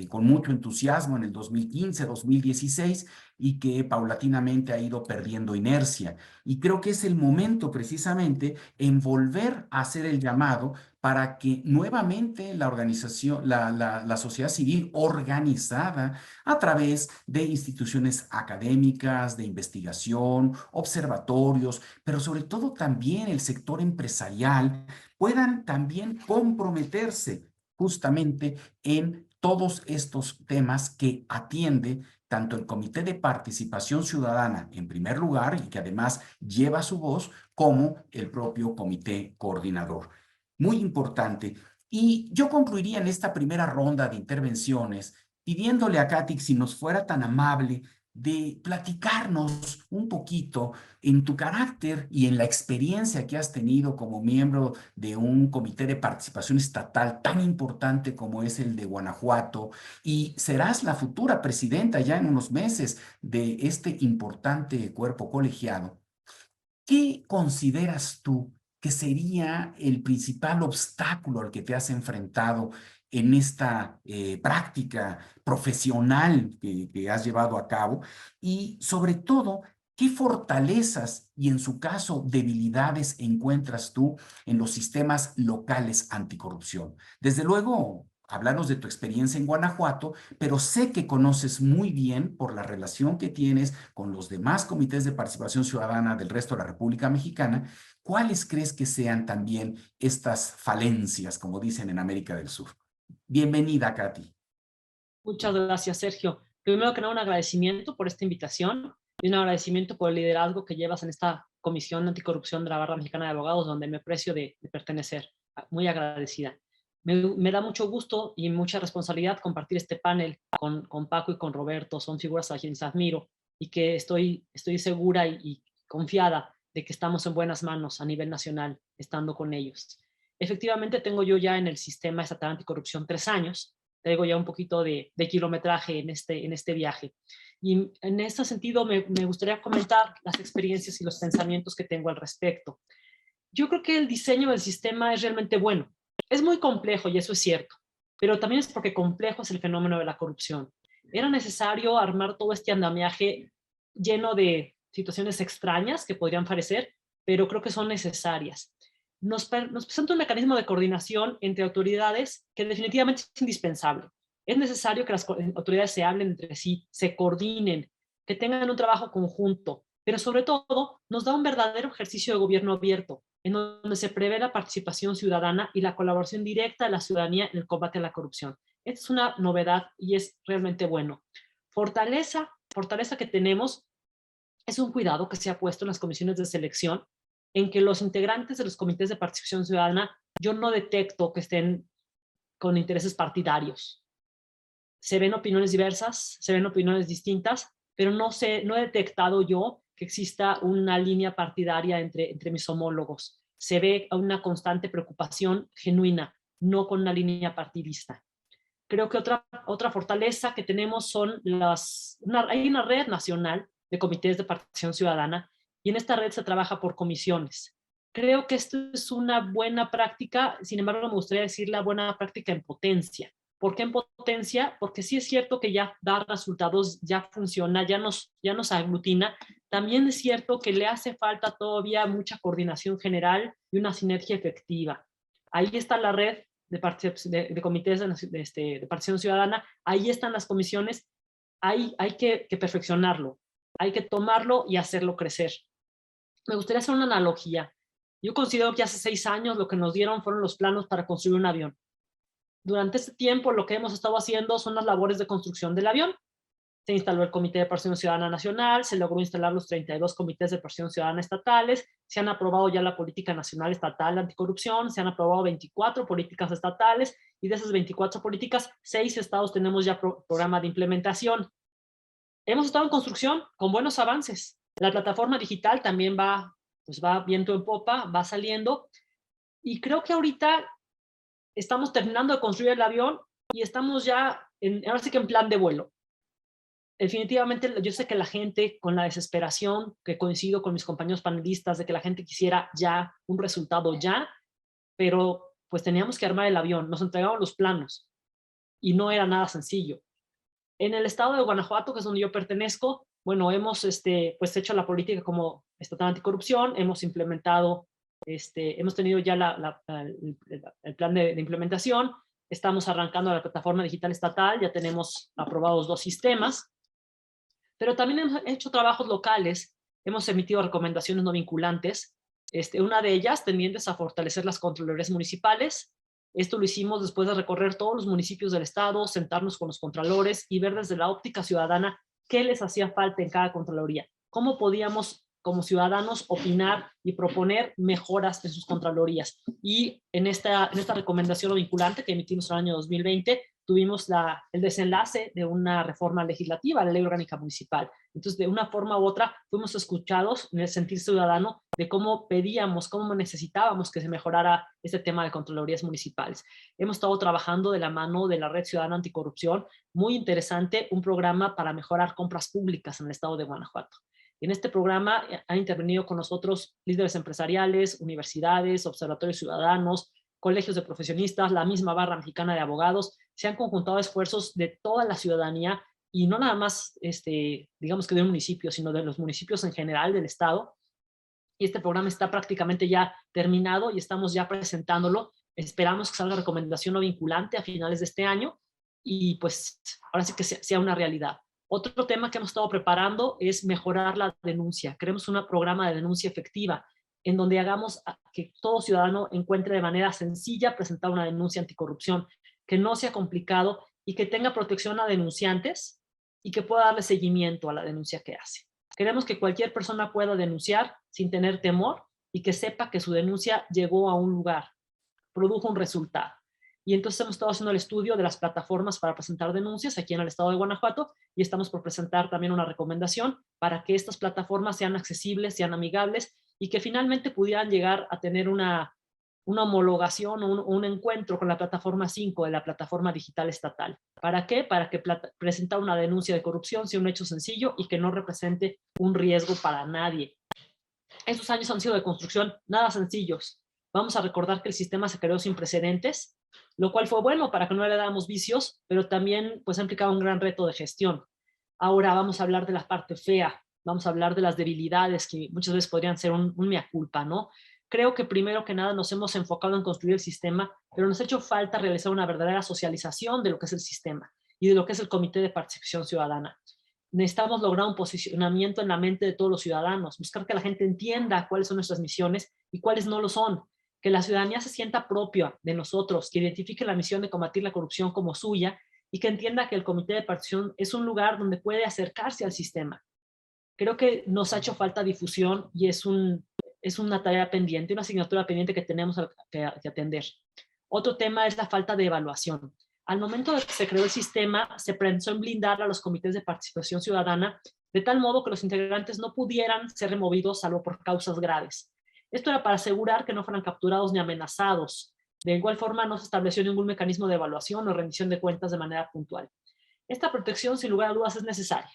con mucho entusiasmo en el 2015, 2016 y que paulatinamente ha ido perdiendo inercia. Y creo que es el momento precisamente en volver a hacer el llamado para que nuevamente la organización, la sociedad civil organizada a través de instituciones académicas, de investigación, observatorios, pero sobre todo también el sector empresarial, puedan también comprometerse justamente en todos estos temas que atiende tanto el Comité de Participación Ciudadana en primer lugar y que además lleva su voz, como el propio Comité Coordinador. Muy importante. Y yo concluiría en esta primera ronda de intervenciones pidiéndole a Katy si nos fuera tan amable de platicarnos un poquito en tu carácter y en la experiencia que has tenido como miembro de un comité de participación estatal tan importante como es el de Guanajuato, y serás la futura presidenta ya en unos meses de este importante cuerpo colegiado. ¿Qué consideras tú que sería el principal obstáculo al que te has enfrentado en esta práctica profesional que has llevado a cabo? Y sobre todo, ¿qué fortalezas y en su caso debilidades encuentras tú en los sistemas locales anticorrupción? Desde luego, háblanos de tu experiencia en Guanajuato, pero sé que conoces muy bien por la relación que tienes con los demás comités de participación ciudadana del resto de la República Mexicana. ¿Cuáles crees que sean también estas falencias, como dicen en América del Sur? Bienvenida, Katy. Muchas gracias, Sergio. Primero que nada, un agradecimiento por esta invitación y un agradecimiento por el liderazgo que llevas en esta Comisión Anticorrupción de la Barra Mexicana de Abogados, donde me precio de pertenecer. Muy agradecida. Me da mucho gusto y mucha responsabilidad compartir este panel con Paco y con Roberto. Son figuras a quienes admiro y que estoy segura y confiada de que estamos en buenas manos a nivel nacional, estando con ellos. Efectivamente, tengo yo ya en el sistema estatal anticorrupción 3 años. Traigo ya un poquito de kilometraje en este viaje. Y en este sentido me gustaría comentar las experiencias y los pensamientos que tengo al respecto. Yo creo que el diseño del sistema es realmente bueno. Es muy complejo y eso es cierto, pero también es porque complejo es el fenómeno de la corrupción. Era necesario armar todo este andamiaje lleno de situaciones extrañas que podrían parecer, pero creo que son necesarias. Nos presenta un mecanismo de coordinación entre autoridades que definitivamente es indispensable. Es necesario que las autoridades se hablen entre sí, se coordinen, que tengan un trabajo conjunto, pero sobre todo nos da un verdadero ejercicio de gobierno abierto, en donde se prevé la participación ciudadana y la colaboración directa de la ciudadanía en el combate a la corrupción. Es una novedad y es realmente bueno. Fortaleza que tenemos es un cuidado que se ha puesto en las comisiones de selección, en que los integrantes de los comités de participación ciudadana, yo no detecto que estén con intereses partidarios. Se ven opiniones diversas, se ven opiniones distintas, pero no he detectado yo que exista una línea partidaria entre mis homólogos. Se ve una constante preocupación genuina, no con una línea partidista. Creo que otra fortaleza que tenemos son hay una red nacional de comités de participación ciudadana y en esta red se trabaja por comisiones. Creo que esto es una buena práctica, sin embargo me gustaría decir la buena práctica en potencia. ¿Por qué en potencia? Porque sí es cierto que ya da resultados, ya funciona, ya nos aglutina. También es cierto que le hace falta todavía mucha coordinación general y una sinergia efectiva. Ahí está la red de comités de participación ciudadana, ahí están las comisiones, hay que perfeccionarlo, hay que tomarlo y hacerlo crecer. Me gustaría hacer una analogía. Yo considero que hace 6 años lo que nos dieron fueron los planos para construir un avión. Durante este tiempo lo que hemos estado haciendo son las labores de construcción del avión. Se instaló el Comité de Participación Ciudadana Nacional, se logró instalar los 32 comités de participación ciudadana estatales, se han aprobado ya la Política Nacional Estatal de Anticorrupción, se han aprobado 24 políticas estatales y de esas 24 políticas, 6 estados tenemos ya programa de implementación. Hemos estado en construcción con buenos avances. La plataforma digital también va viento en popa, va saliendo y creo que ahorita estamos terminando de construir el avión y estamos ya ahora sí que en plan de vuelo. Definitivamente yo sé que la gente, con la desesperación, que coincido con mis compañeros panelistas, de que la gente quisiera ya un resultado ya, pero pues teníamos que armar el avión, nos entregaron los planos y no era nada sencillo. En el estado de Guanajuato, que es donde yo pertenezco, bueno, hemos pues hecho la política como estatal anticorrupción, hemos implementado, hemos tenido ya el plan de implementación, estamos arrancando la plataforma digital estatal, ya tenemos aprobados 2 sistemas, pero también hemos hecho trabajos locales, hemos emitido recomendaciones no vinculantes, una de ellas tendientes a fortalecer las contralorías municipales. Esto lo hicimos después de recorrer todos los municipios del estado, sentarnos con los contralores y ver desde la óptica ciudadana qué les hacía falta en cada contraloría, cómo podíamos como ciudadanos opinar y proponer mejoras en sus contralorías. Y en esta recomendación no vinculante que emitimos en el año 2020, tuvimos el desenlace de una reforma legislativa, la Ley Orgánica Municipal. Entonces, de una forma u otra, fuimos escuchados en el sentir ciudadano de cómo pedíamos, cómo necesitábamos que se mejorara este tema de contralorías municipales. Hemos estado trabajando de la mano de la Red Ciudadana Anticorrupción, muy interesante, un programa para mejorar compras públicas en el estado de Guanajuato. En este programa han intervenido con nosotros líderes empresariales, universidades, observatorios ciudadanos, colegios de profesionistas, la misma Barra Mexicana de Abogados. Se han conjuntado esfuerzos de toda la ciudadanía y no nada más, digamos que de un municipio, sino de los municipios en general del estado. Y este programa está prácticamente ya terminado y estamos ya presentándolo. Esperamos que salga recomendación no vinculante a finales de este año y pues ahora sí que sea una realidad. Otro tema que hemos estado preparando es mejorar la denuncia. Queremos un programa de denuncia efectiva en donde hagamos que todo ciudadano encuentre de manera sencilla presentar una denuncia anticorrupción, que no sea complicado y que tenga protección a denunciantes y que pueda darle seguimiento a la denuncia que hace. Queremos que cualquier persona pueda denunciar sin tener temor y que sepa que su denuncia llegó a un lugar, produjo un resultado. Y entonces hemos estado haciendo el estudio de las plataformas para presentar denuncias aquí en el estado de Guanajuato y estamos por presentar también una recomendación para que estas plataformas sean accesibles, sean amigables y que finalmente pudieran llegar a tener una homologación o un encuentro con la plataforma 5 de la plataforma digital estatal. ¿Para qué? Para que presentar una denuncia de corrupción sea un hecho sencillo y que no represente un riesgo para nadie. Estos años han sido de construcción nada sencillos. Vamos a recordar que el sistema se creó sin precedentes, lo cual fue bueno para que no le dáramos vicios, pero también pues ha implicado un gran reto de gestión. Ahora vamos a hablar de la parte fea, vamos a hablar de las debilidades que muchas veces podrían ser un mea culpa, ¿no? Creo que primero que nada nos hemos enfocado en construir el sistema, pero nos ha hecho falta realizar una verdadera socialización de lo que es el sistema y de lo que es el Comité de Participación Ciudadana. Necesitamos lograr un posicionamiento en la mente de todos los ciudadanos, buscar que la gente entienda cuáles son nuestras misiones y cuáles no lo son, que la ciudadanía se sienta propia de nosotros, que identifique la misión de combatir la corrupción como suya y que entienda que el Comité de Participación es un lugar donde puede acercarse al sistema. Creo que nos ha hecho falta difusión y es una tarea pendiente, una asignatura pendiente que tenemos que atender. Otro tema es la falta de evaluación. Al momento de que se creó el sistema, se pensó en blindar a los comités de participación ciudadana de tal modo que los integrantes no pudieran ser removidos salvo por causas graves. Esto era para asegurar que no fueran capturados ni amenazados. De igual forma, no se estableció ningún mecanismo de evaluación o rendición de cuentas de manera puntual. Esta protección, sin lugar a dudas, es necesaria.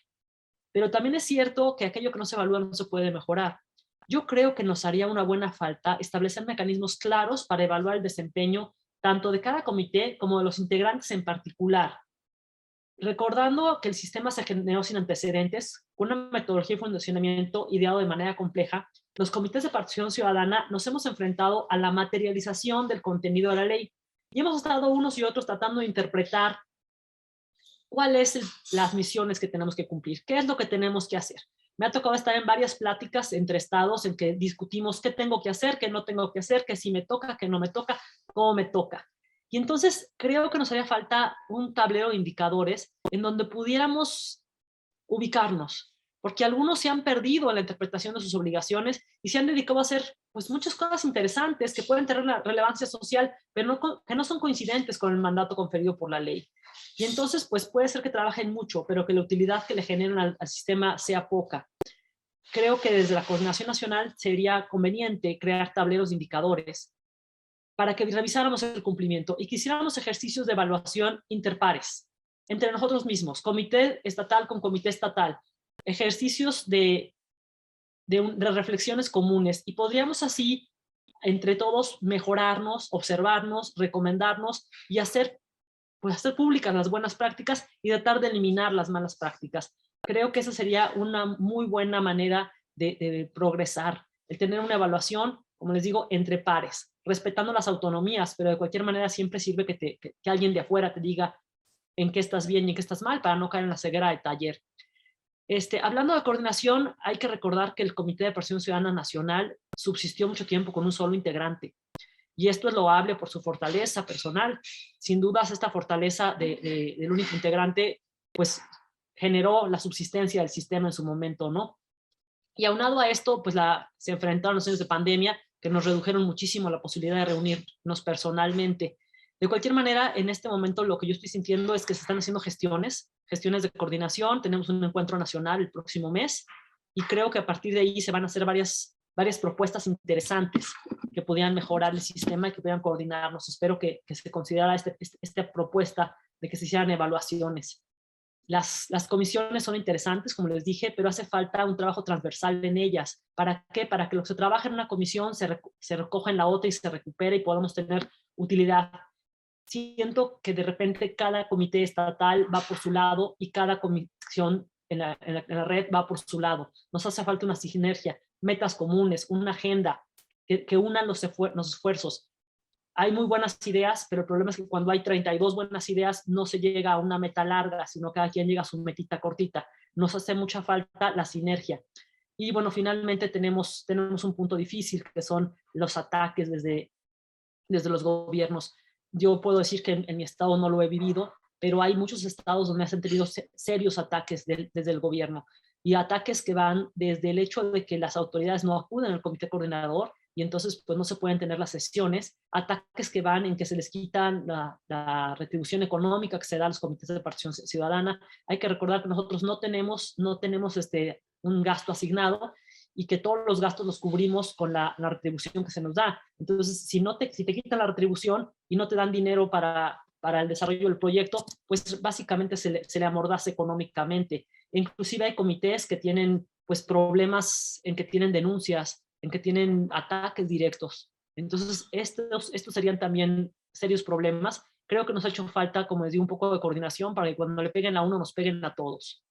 Pero también es cierto que aquello que no se evalúa no se puede mejorar. Yo creo que nos haría una buena falta establecer mecanismos claros para evaluar el desempeño tanto de cada comité como de los integrantes en particular. Recordando que el sistema se generó sin antecedentes, con una metodología y funcionamiento ideado de manera compleja, los comités de participación ciudadana nos hemos enfrentado a la materialización del contenido de la ley y hemos estado unos y otros tratando de interpretar cuáles son las misiones que tenemos que cumplir, qué es lo que tenemos que hacer. Me ha tocado estar en varias pláticas entre estados en que discutimos qué tengo que hacer, qué no tengo que hacer, qué sí me toca, qué no me toca, cómo me toca. Y entonces creo que nos haría falta un tablero de indicadores en donde pudiéramos ubicarnos, porque algunos se han perdido en la interpretación de sus obligaciones y se han dedicado a hacer pues, muchas cosas interesantes que pueden tener una relevancia social, pero que no son coincidentes con el mandato conferido por la ley. Y entonces pues puede ser que trabajen mucho, pero que la utilidad que le generen al sistema sea poca. Creo que desde la Coordinación Nacional sería conveniente crear tableros de indicadores para que revisáramos el cumplimiento y que hiciéramos ejercicios de evaluación interpares entre nosotros mismos, comité estatal con comité estatal, ejercicios de reflexiones comunes y podríamos así entre todos mejorarnos, observarnos, recomendarnos y hacer públicas las buenas prácticas y tratar de eliminar las malas prácticas. Creo que esa sería una muy buena manera de progresar, el tener una evaluación, como les digo, entre pares, respetando las autonomías, pero de cualquier manera siempre sirve que alguien de afuera te diga en qué estás bien y en qué estás mal para no caer en la ceguera de taller. Hablando de coordinación, hay que recordar que el Comité de Participación Ciudadana Nacional subsistió mucho tiempo con un solo integrante. Y esto es loable por su fortaleza personal. Sin dudas, esta fortaleza del único integrante, pues, generó la subsistencia del sistema en su momento, ¿no? Y aunado a esto, pues, se enfrentaron los años de pandemia que nos redujeron muchísimo la posibilidad de reunirnos personalmente. De cualquier manera, en este momento lo que yo estoy sintiendo es que se están haciendo gestiones de coordinación. Tenemos un encuentro nacional el próximo mes y creo que a partir de ahí se van a hacer varias propuestas interesantes que pudieran mejorar el sistema y que pudieran coordinarnos. Espero que se considerara esta propuesta de que se hicieran evaluaciones. Las comisiones son interesantes, como les dije, pero hace falta un trabajo transversal en ellas. ¿Para qué? Para que lo que se trabaja en una comisión se recoja en la otra y se recupere y podamos tener utilidad. Siento que de repente cada comité estatal va por su lado y cada comisión en la red va por su lado. Nos hace falta una sinergia, metas comunes, una agenda que unan los esfuerzos. Hay muy buenas ideas, pero el problema es que cuando hay 32 buenas ideas no se llega a una meta larga, sino cada quien llega a su metita cortita. Nos hace mucha falta la sinergia. Y bueno, finalmente tenemos un punto difícil, que son los ataques desde los gobiernos. Yo puedo decir que en mi estado no lo he vivido, pero hay muchos estados donde han tenido serios ataques desde el gobierno, y ataques que van desde el hecho de que las autoridades no acuden al comité coordinador y entonces pues no se pueden tener las sesiones, ataques que van en que se les quitan la retribución económica que se da a los comités de participación ciudadana. Hay que recordar que nosotros no tenemos un gasto asignado, y que todos los gastos los cubrimos con la retribución que se nos da. Entonces, si te quitan la retribución y no te dan dinero para el desarrollo del proyecto, pues básicamente se le amordaza económicamente. Inclusive hay comités que tienen pues problemas en que tienen denuncias, en que tienen ataques directos. Entonces, estos serían también serios problemas. Creo que nos ha hecho falta, como les digo, un poco de coordinación para que cuando le peguen a uno, nos peguen a todos.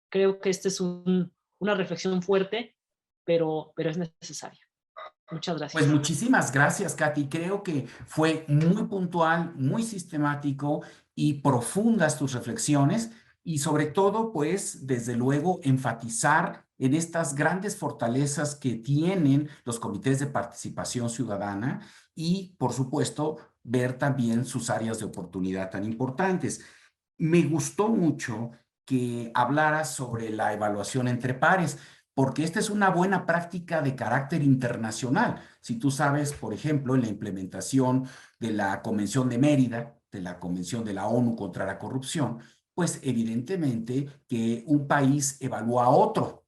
Creo que esta es una reflexión fuerte, pero es necesaria. Muchas gracias. Pues muchísimas gracias, Katy. Creo que fue muy puntual, muy sistemático y profundas tus reflexiones, y sobre todo, pues, desde luego, enfatizar en estas grandes fortalezas que tienen los comités de participación ciudadana y, por supuesto, ver también sus áreas de oportunidad tan importantes. Me gustó mucho que hablaras sobre la evaluación entre pares, porque esta es una buena práctica de carácter internacional. Si tú sabes, por ejemplo, en la implementación de la Convención de Mérida, de la Convención de la ONU contra la Corrupción, pues evidentemente que un país evalúa a otro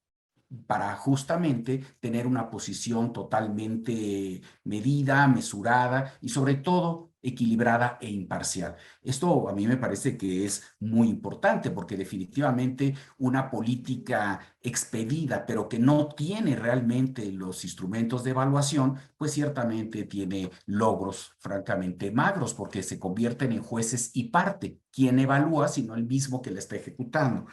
para justamente tener una posición totalmente medida, mesurada y sobre todo equilibrada e imparcial. Esto a mí me parece que es muy importante, porque definitivamente una política expedida pero que no tiene realmente los instrumentos de evaluación, pues ciertamente tiene logros francamente magros, porque se convierten en jueces y parte. ¿Quién evalúa sino el mismo que la está ejecutando?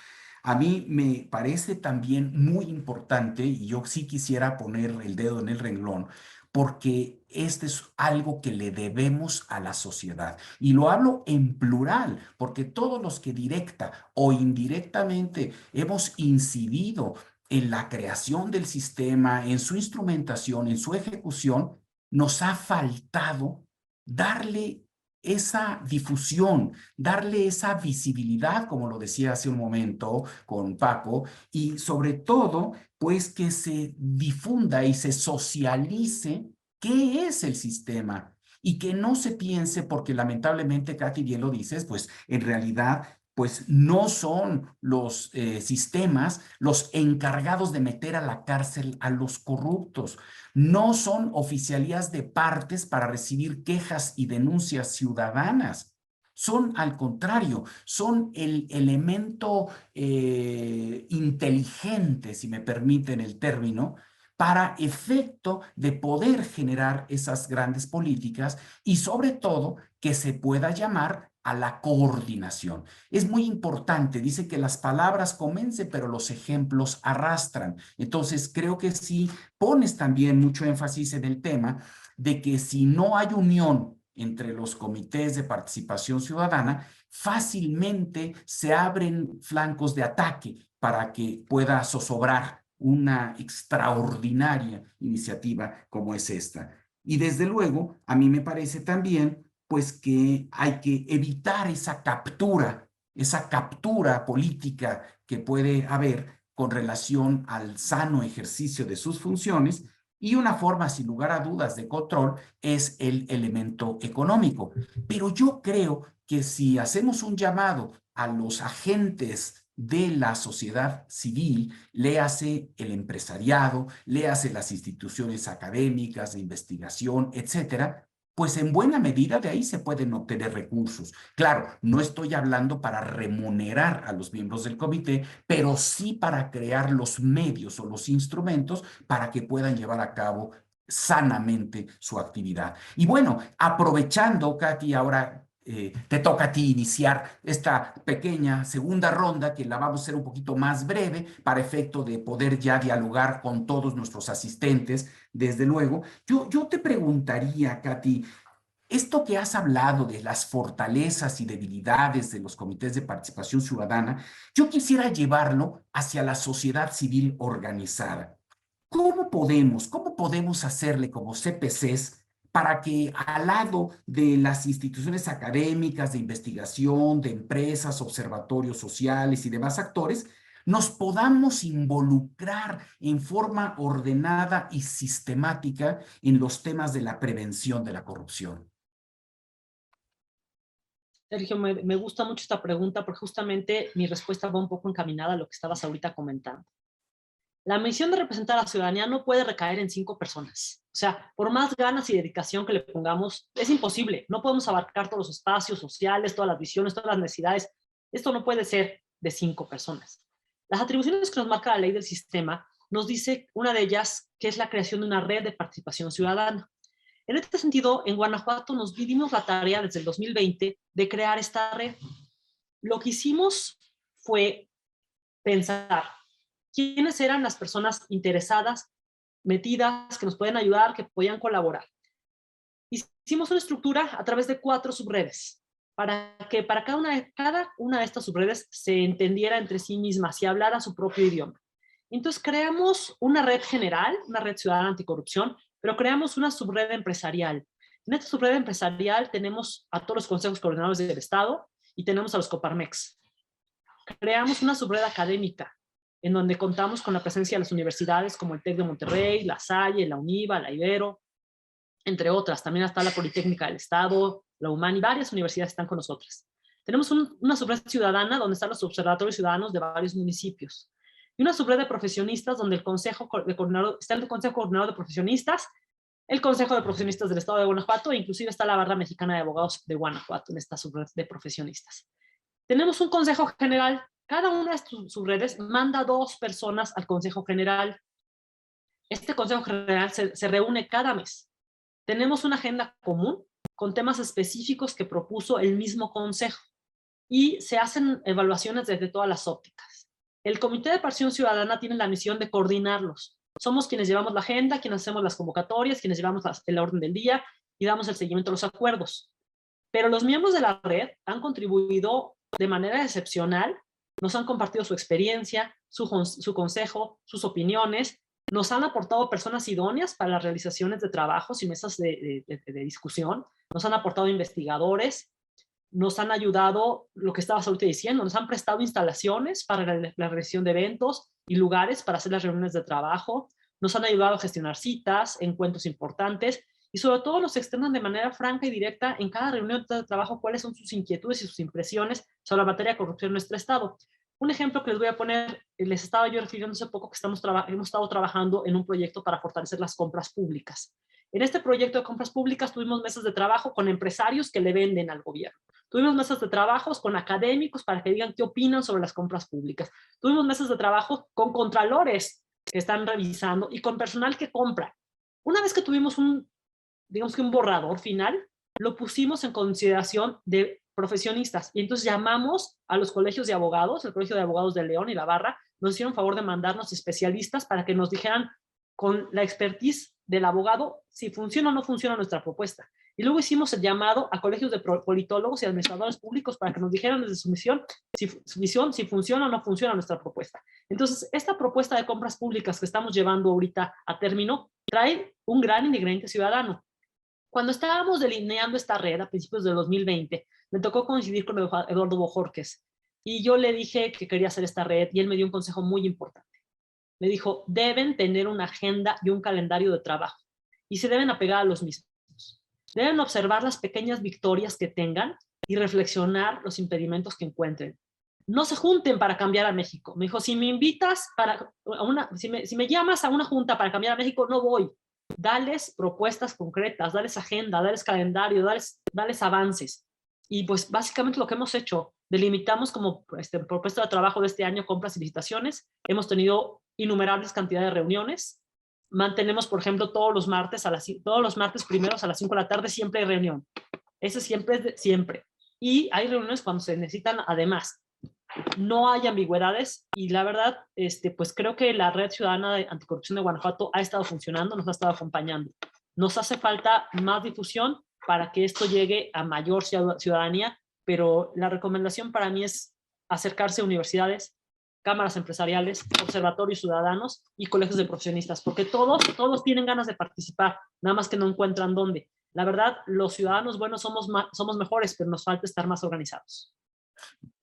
A mí me parece también muy importante, y yo sí quisiera poner el dedo en el renglón, porque este es algo que le debemos a la sociedad. Y lo hablo en plural, porque todos los que directa o indirectamente hemos incidido en la creación del sistema, en su instrumentación, en su ejecución, nos ha faltado darle esa difusión, darle esa visibilidad, como lo decía hace un momento con Paco, y sobre todo, pues que se difunda y se socialice qué es el sistema, y que no se piense, porque lamentablemente, Katy, bien lo dices, pues en realidad pues no son los sistemas los encargados de meter a la cárcel a los corruptos. No son oficialías de partes para recibir quejas y denuncias ciudadanas. Son, al contrario, son el elemento inteligente, si me permiten el término, para efecto de poder generar esas grandes políticas, y sobre todo que se pueda llamar a la coordinación. Es muy importante, dice que las palabras convencen, pero los ejemplos arrastran. Entonces, creo que sí pones también mucho énfasis en el tema de que si no hay unión entre los comités de participación ciudadana, fácilmente se abren flancos de ataque para que pueda zozobrar una extraordinaria iniciativa como es esta. Y desde luego, a mí me parece también pues que hay que evitar esa captura política que puede haber con relación al sano ejercicio de sus funciones, y una forma sin lugar a dudas de control es el elemento económico. Pero yo creo que si hacemos un llamado a los agentes de la sociedad civil, léase el empresariado, léase las instituciones académicas de investigación, etcétera, pues en buena medida de ahí se pueden obtener recursos. Claro, no estoy hablando para remunerar a los miembros del comité, pero sí para crear los medios o los instrumentos para que puedan llevar a cabo sanamente su actividad. Y bueno, aprovechando, Katy, ahora te toca a ti iniciar esta pequeña segunda ronda que la vamos a hacer un poquito más breve para efecto de poder ya dialogar con todos nuestros asistentes, desde luego. Yo te preguntaría, Katy, esto que has hablado de las fortalezas y debilidades de los comités de participación ciudadana, yo quisiera llevarlo hacia la sociedad civil organizada. ¿Cómo podemos hacerle como CPCs para que al lado de las instituciones académicas, de investigación, de empresas, observatorios sociales y demás actores, nos podamos involucrar en forma ordenada y sistemática en los temas de la prevención de la corrupción? Sergio, me gusta mucho esta pregunta porque justamente mi respuesta va un poco encaminada a lo que estabas ahorita comentando. La misión de representar a la ciudadanía no puede recaer en 5 personas. O sea, por más ganas y dedicación que le pongamos, es imposible. No podemos abarcar todos los espacios sociales, todas las visiones, todas las necesidades. Esto no puede ser de 5 personas. Las atribuciones que nos marca la ley del sistema nos dice una de ellas, que es la creación de una red de participación ciudadana. En este sentido, en Guanajuato nos dimos la tarea desde el 2020 de crear esta red. Lo que hicimos fue pensar quiénes eran las personas interesadas, metidas, que nos pueden ayudar, que podían colaborar. Hicimos una estructura a través de 4 subredes, para que para cada una de estas subredes se entendiera entre sí mismas y hablara su propio idioma. Entonces creamos una red general, una red ciudadana anticorrupción, pero creamos una subred empresarial. En esta subred empresarial tenemos a todos los consejos coordinadores del Estado y tenemos a los Coparmex. Creamos una subred académica, en donde contamos con la presencia de las universidades como el TEC de Monterrey, la Salle, la UNIVA, la Ibero, entre otras. También está la Politécnica del Estado, la UMAN y varias universidades están con nosotras. Tenemos una subred ciudadana donde están los observatorios ciudadanos de varios municipios. Y una subred de profesionistas donde está el Consejo Coordinador de Profesionistas, el Consejo de Profesionistas del Estado de Guanajuato e inclusive está la Barra Mexicana de Abogados de Guanajuato en esta subred de profesionistas. Tenemos un Consejo General. Cada una de sus subredes manda 2 personas al Consejo General. Este Consejo General se reúne cada mes. Tenemos una agenda común con temas específicos que propuso el mismo consejo y se hacen evaluaciones desde todas las ópticas. El Comité de Participación Ciudadana tiene la misión de coordinarlos. Somos quienes llevamos la agenda, quienes hacemos las convocatorias, quienes llevamos el orden del día y damos el seguimiento a los acuerdos. Pero los miembros de la red han contribuido de manera excepcional, nos han compartido su experiencia, su consejo, sus opiniones, nos han aportado personas idóneas para las realizaciones de trabajos y mesas de discusión, nos han aportado investigadores, nos han ayudado, lo que estabas ahorita diciendo, nos han prestado instalaciones para la realización de eventos y lugares para hacer las reuniones de trabajo, nos han ayudado a gestionar citas, encuentros importantes y sobre todo nos externan de manera franca y directa en cada reunión de trabajo cuáles son sus inquietudes y sus impresiones sobre la materia de corrupción en nuestro estado. Un ejemplo que les voy a poner, les estaba yo refiriendo hace poco que hemos estado trabajando en un proyecto para fortalecer las compras públicas. En este proyecto de compras públicas tuvimos mesas de trabajo con empresarios que le venden al gobierno. Tuvimos mesas de trabajo con académicos para que digan qué opinan sobre las compras públicas. Tuvimos mesas de trabajo con contralores que están revisando y con personal que compra. Una vez que tuvimos digamos que un borrador final, lo pusimos en consideración de profesionistas y entonces llamamos a los colegios de abogados, el Colegio de Abogados de León y la Barra, nos hicieron favor de mandarnos especialistas para que nos dijeran con la expertise del abogado si funciona o no funciona nuestra propuesta. Y luego hicimos el llamado a colegios de politólogos y administradores públicos para que nos dijeran desde su visión si funciona o no funciona nuestra propuesta. Entonces, esta propuesta de compras públicas que estamos llevando ahorita a término trae un gran ingrediente ciudadano. Cuando estábamos delineando esta red a principios del 2020, me tocó coincidir con Eduardo Bojorquez y yo le dije que quería hacer esta red y él me dio un consejo muy importante. Me dijo, deben tener una agenda y un calendario de trabajo y se deben apegar a los mismos. Deben observar las pequeñas victorias que tengan y reflexionar los impedimentos que encuentren. No se junten para cambiar a México. Me dijo, si me invitas si me llamas a una junta para cambiar a México, no voy. dales propuestas concretas, dales agenda, dales calendario, dales avances. Y pues básicamente lo que hemos hecho, delimitamos como propuesta de trabajo de este año compras y licitaciones, hemos tenido innumerables cantidades de reuniones, mantenemos, por ejemplo, todos los martes primeros a las 5 de la tarde siempre hay reunión. Ese siempre es siempre. Y hay reuniones cuando se necesitan, además. No hay ambigüedades y la verdad, pues creo que la Red Ciudadana de Anticorrupción de Guanajuato ha estado funcionando, nos ha estado acompañando. Nos hace falta más difusión para que esto llegue a mayor ciudadanía, pero la recomendación para mí es acercarse a universidades, cámaras empresariales, observatorios ciudadanos y colegios de profesionistas, porque todos tienen ganas de participar, nada más que no encuentran dónde. La verdad, los ciudadanos buenos somos mejores, pero nos falta estar más organizados.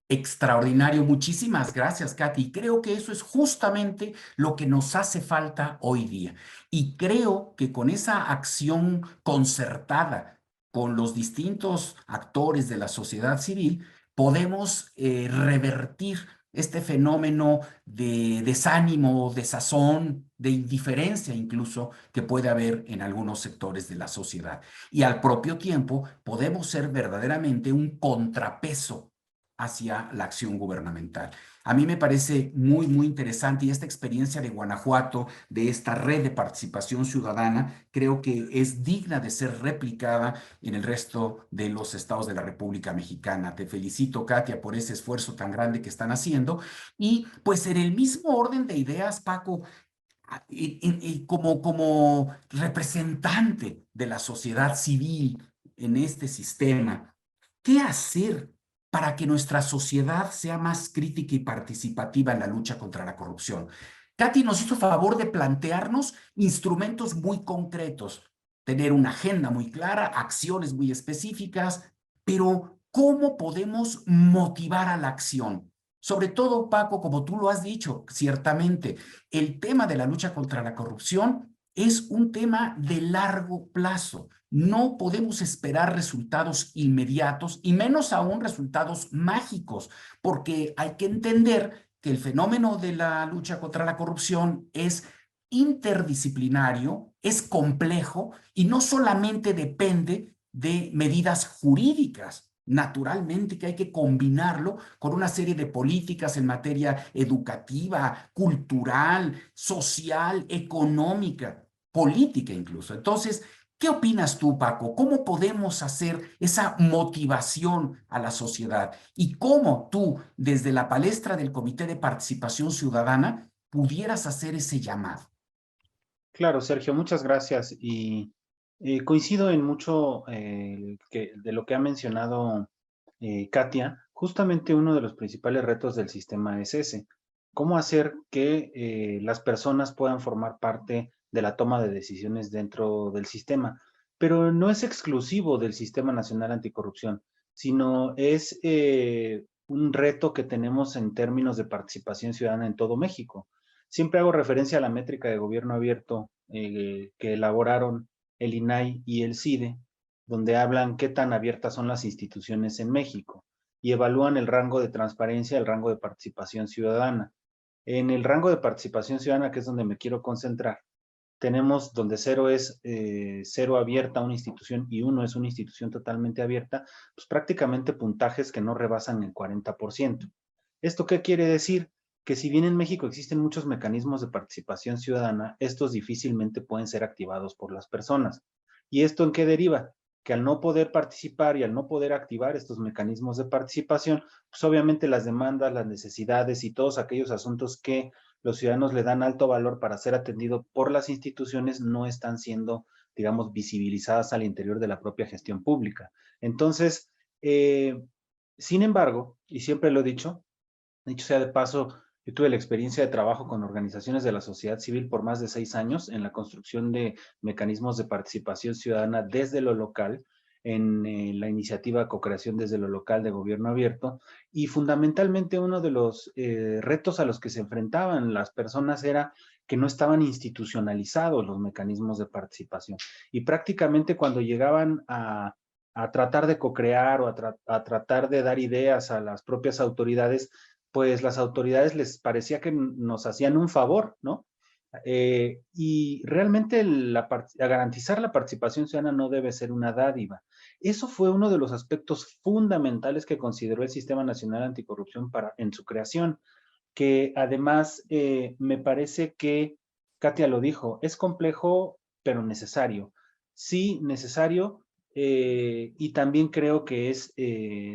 Extraordinario. Muchísimas gracias, Katy. Creo que eso es justamente lo que nos hace falta hoy día. Y creo que con esa acción concertada con los distintos actores de la sociedad civil, podemos revertir este fenómeno de desánimo, desazón, de indiferencia incluso que puede haber en algunos sectores de la sociedad. Y al propio tiempo podemos ser verdaderamente un contrapeso hacia la acción gubernamental. A mí me parece muy, muy interesante y esta experiencia de Guanajuato, de esta red de participación ciudadana, creo que es digna de ser replicada en el resto de los estados de la República Mexicana. Te felicito, Katia, por ese esfuerzo tan grande que están haciendo. Y pues en el mismo orden de ideas, Paco, y como representante de la sociedad civil en este sistema, ¿qué hacer para que nuestra sociedad sea más crítica y participativa en la lucha contra la corrupción? Katy nos hizo favor de plantearnos instrumentos muy concretos, tener una agenda muy clara, acciones muy específicas, pero ¿cómo podemos motivar a la acción? Sobre todo, Paco, como tú lo has dicho, ciertamente, el tema de la lucha contra la corrupción es un tema de largo plazo. No podemos esperar resultados inmediatos y menos aún resultados mágicos, porque hay que entender que el fenómeno de la lucha contra la corrupción es interdisciplinario, es complejo y no solamente depende de medidas jurídicas. Naturalmente que hay que combinarlo con una serie de políticas en materia educativa, cultural, social, económica, política incluso. Entonces, ¿qué opinas tú, Paco? ¿Cómo podemos hacer esa motivación a la sociedad? ¿Y cómo tú, desde la palestra del Comité de Participación Ciudadana, pudieras hacer ese llamado? Claro, Sergio, muchas gracias. Y coincido en mucho de lo que ha mencionado Katia. Justamente uno de los principales retos del sistema es ese. ¿Cómo hacer que las personas puedan formar parte de la toma de decisiones dentro del sistema? Pero no es exclusivo del Sistema Nacional Anticorrupción, sino es un reto que tenemos en términos de participación ciudadana en todo México. Siempre hago referencia a la métrica de gobierno abierto que elaboraron el INAI y el CIDE, donde hablan qué tan abiertas son las instituciones en México y evalúan el rango de transparencia, el rango de participación ciudadana. En el rango de participación ciudadana, que es donde me quiero concentrar, tenemos donde 0 es 0 abierta una institución y 1 es una institución totalmente abierta, pues prácticamente puntajes que no rebasan el 40%. ¿Esto qué quiere decir? Que si bien en México existen muchos mecanismos de participación ciudadana, estos difícilmente pueden ser activados por las personas. ¿Y esto en qué deriva? Que al no poder participar y al no poder activar estos mecanismos de participación, pues obviamente las demandas, las necesidades y todos aquellos asuntos que los ciudadanos le dan alto valor para ser atendido por las instituciones no están siendo, digamos, visibilizadas al interior de la propia gestión pública. Entonces, sin embargo, y siempre lo he dicho sea de paso, yo tuve la experiencia de trabajo con organizaciones de la sociedad civil por más de 6 años en la construcción de mecanismos de participación ciudadana desde lo local, en la iniciativa Co-Creación desde lo local de gobierno abierto, y fundamentalmente uno de los retos a los que se enfrentaban las personas era que no estaban institucionalizados los mecanismos de participación. Y prácticamente cuando llegaban a tratar de co-crear o a tratar de dar ideas a las propias autoridades, pues las autoridades les parecía que nos hacían un favor, ¿no? Y realmente garantizar la participación ciudadana no debe ser una dádiva. Eso fue uno de los aspectos fundamentales que consideró el Sistema Nacional Anticorrupción en su creación, que además me parece que, Katia lo dijo, es complejo pero necesario. Sí, necesario, y también creo que es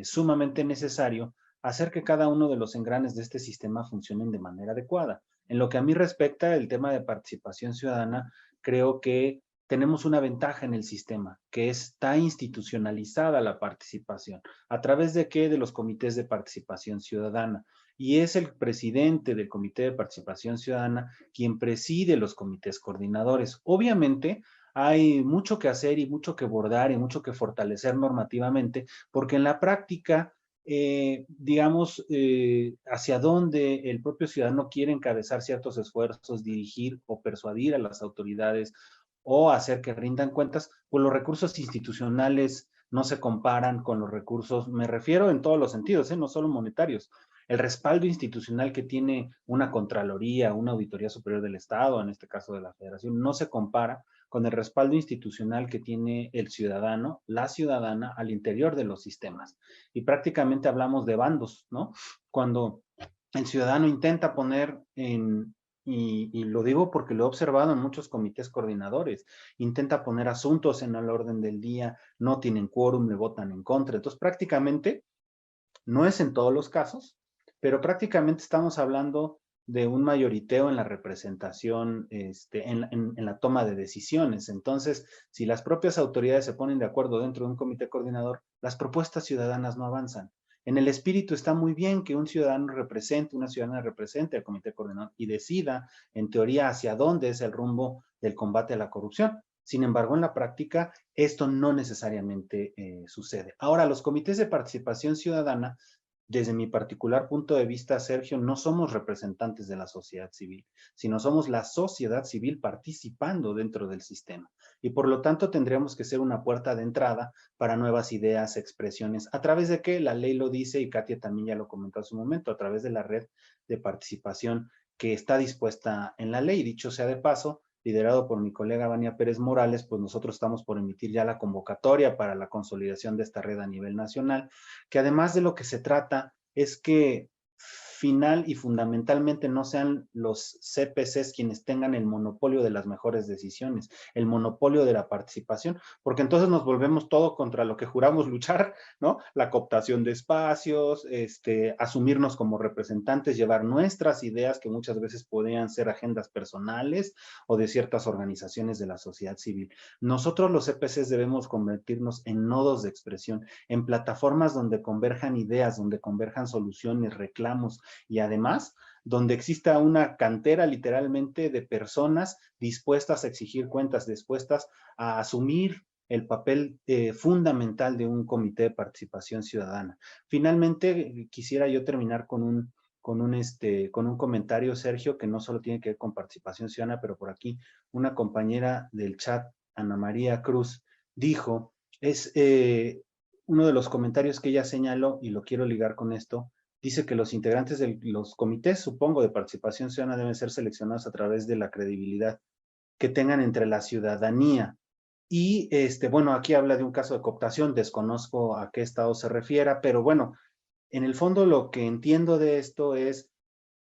sumamente necesario hacer que cada uno de los engranes de este sistema funcionen de manera adecuada. En lo que a mí respecta, el tema de participación ciudadana, creo que tenemos una ventaja en el sistema, que está institucionalizada la participación. ¿A través de qué? De los comités de participación ciudadana. Y es el presidente del Comité de Participación Ciudadana quien preside los comités coordinadores. Obviamente, hay mucho que hacer y mucho que bordar y mucho que fortalecer normativamente, porque en la práctica, digamos, hacia dónde el propio ciudadano quiere encabezar ciertos esfuerzos, dirigir o persuadir a las autoridades o hacer que rindan cuentas, pues los recursos institucionales no se comparan con los recursos, me refiero en todos los sentidos, no solo monetarios. El respaldo institucional que tiene una Contraloría, una Auditoría Superior del Estado, en este caso de la Federación, no se compara con el respaldo institucional que tiene el ciudadano, la ciudadana al interior de los sistemas. Y prácticamente hablamos de bandos, ¿no? Cuando el ciudadano intenta poner y lo digo porque lo he observado en muchos comités coordinadores, intenta poner asuntos en el orden del día, no tienen quórum, le votan en contra. Entonces, prácticamente, no es en todos los casos, pero prácticamente estamos hablando de un mayoriteo en la representación, en la toma de decisiones. Entonces, si las propias autoridades se ponen de acuerdo dentro de un comité coordinador, las propuestas ciudadanas no avanzan. En el espíritu está muy bien que un ciudadano represente, una ciudadana represente al comité coordinador y decida, en teoría, hacia dónde es el rumbo del combate a la corrupción. Sin embargo, en la práctica, esto no necesariamente sucede. Ahora, los comités de participación ciudadana, desde mi particular punto de vista, Sergio, no somos representantes de la sociedad civil, sino somos la sociedad civil participando dentro del sistema. Y por lo tanto, tendríamos que ser una puerta de entrada para nuevas ideas, expresiones. ¿A través de qué? La ley lo dice y Katia también ya lo comentó hace un momento, a través de la red de participación que está dispuesta en la ley. Dicho sea de paso, liderado por mi colega Vania Pérez Morales, pues nosotros estamos por emitir ya la convocatoria para la consolidación de esta red a nivel nacional, que además de lo que se trata es que final y fundamentalmente no sean los CPCs quienes tengan el monopolio de las mejores decisiones, el monopolio de la participación, porque entonces nos volvemos todo contra lo que juramos luchar, ¿no? La cooptación de espacios, asumirnos como representantes, llevar nuestras ideas que muchas veces podrían ser agendas personales o de ciertas organizaciones de la sociedad civil. Nosotros los CPCs debemos convertirnos en nodos de expresión, en plataformas donde converjan ideas, donde converjan soluciones, reclamos, y además donde exista una cantera literalmente de personas dispuestas a exigir cuentas, dispuestas a asumir el papel fundamental de un comité de participación ciudadana. Finalmente, quisiera yo terminar con un comentario, Sergio, que no solo tiene que ver con participación ciudadana, pero por aquí una compañera del chat, Ana María Cruz, dijo, uno de los comentarios que ella señaló, y lo quiero ligar con esto, dice que los integrantes de los comités, supongo, de participación ciudadana deben ser seleccionados a través de la credibilidad que tengan entre la ciudadanía. Y, bueno, aquí habla de un caso de cooptación, desconozco a qué estado se refiera, pero bueno, en el fondo lo que entiendo de esto es,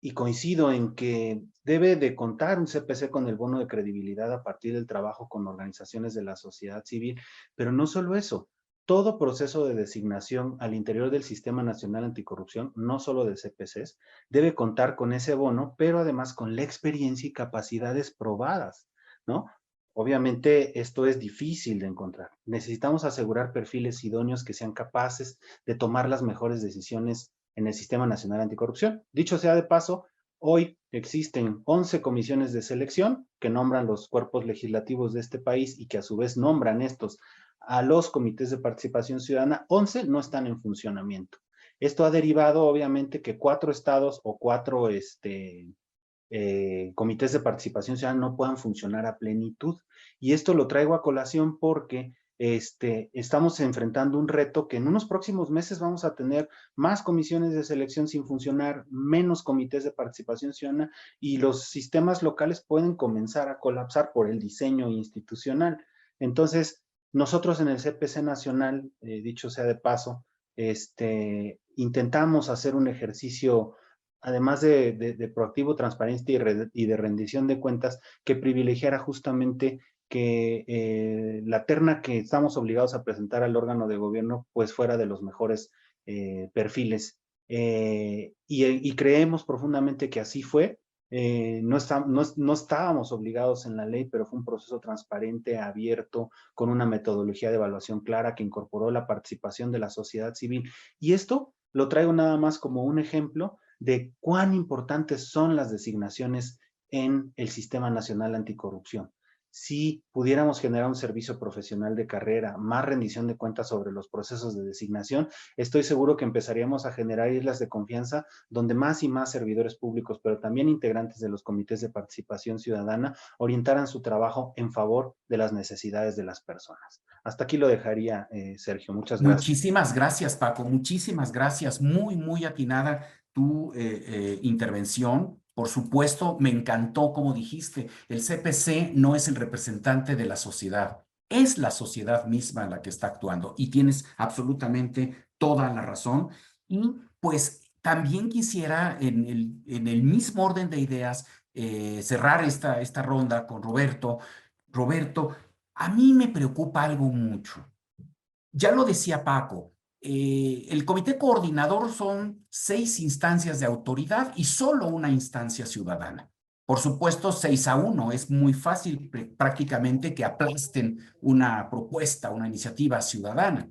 y coincido en que debe de contar un CPC con el bono de credibilidad a partir del trabajo con organizaciones de la sociedad civil, pero no solo eso, todo proceso de designación al interior del Sistema Nacional Anticorrupción, no solo de CPCs, debe contar con ese bono, pero además con la experiencia y capacidades probadas, ¿no? Obviamente esto es difícil de encontrar. Necesitamos asegurar perfiles idóneos que sean capaces de tomar las mejores decisiones en el Sistema Nacional Anticorrupción. Dicho sea de paso, hoy existen 11 comisiones de selección que nombran los cuerpos legislativos de este país y que a su vez nombran estos a los comités de participación ciudadana. 11 no están en funcionamiento. Esto ha derivado obviamente que 4 estados o 4 comités de participación ciudadana no puedan funcionar a plenitud. Y esto lo traigo a colación porque estamos enfrentando un reto que en unos próximos meses vamos a tener más comisiones de selección sin funcionar, menos comités de participación ciudadana, y los sistemas locales pueden comenzar a colapsar por el diseño institucional. Entonces, nosotros en el CPC Nacional, dicho sea de paso, intentamos hacer un ejercicio, además de proactivo, transparente y de rendición de cuentas, que privilegiara justamente que la terna que estamos obligados a presentar al órgano de gobierno pues fuera de los mejores perfiles. Y creemos profundamente que así fue. No estábamos obligados en la ley, pero fue un proceso transparente, abierto, con una metodología de evaluación clara que incorporó la participación de la sociedad civil. Y esto lo traigo nada más como un ejemplo de cuán importantes son las designaciones en el Sistema Nacional Anticorrupción. Si pudiéramos generar un servicio profesional de carrera, más rendición de cuentas sobre los procesos de designación, estoy seguro que empezaríamos a generar islas de confianza donde más y más servidores públicos, pero también integrantes de los comités de participación ciudadana, orientaran su trabajo en favor de las necesidades de las personas. Hasta aquí lo dejaría, Sergio. Muchas gracias. Muchísimas gracias, Paco. Muchísimas gracias. Muy atinada tu intervención. Por supuesto, me encantó, como dijiste, el CPC no es el representante de la sociedad, es la sociedad misma la que está actuando, y tienes absolutamente toda la razón. Y pues también quisiera, en el mismo orden de ideas, cerrar esta ronda con Roberto. Roberto, a mí me preocupa algo mucho. Ya lo decía Paco, el comité coordinador son 6 instancias de autoridad y solo una instancia ciudadana. Por supuesto, 6-1, es muy fácil prácticamente que aplasten una propuesta, una iniciativa ciudadana.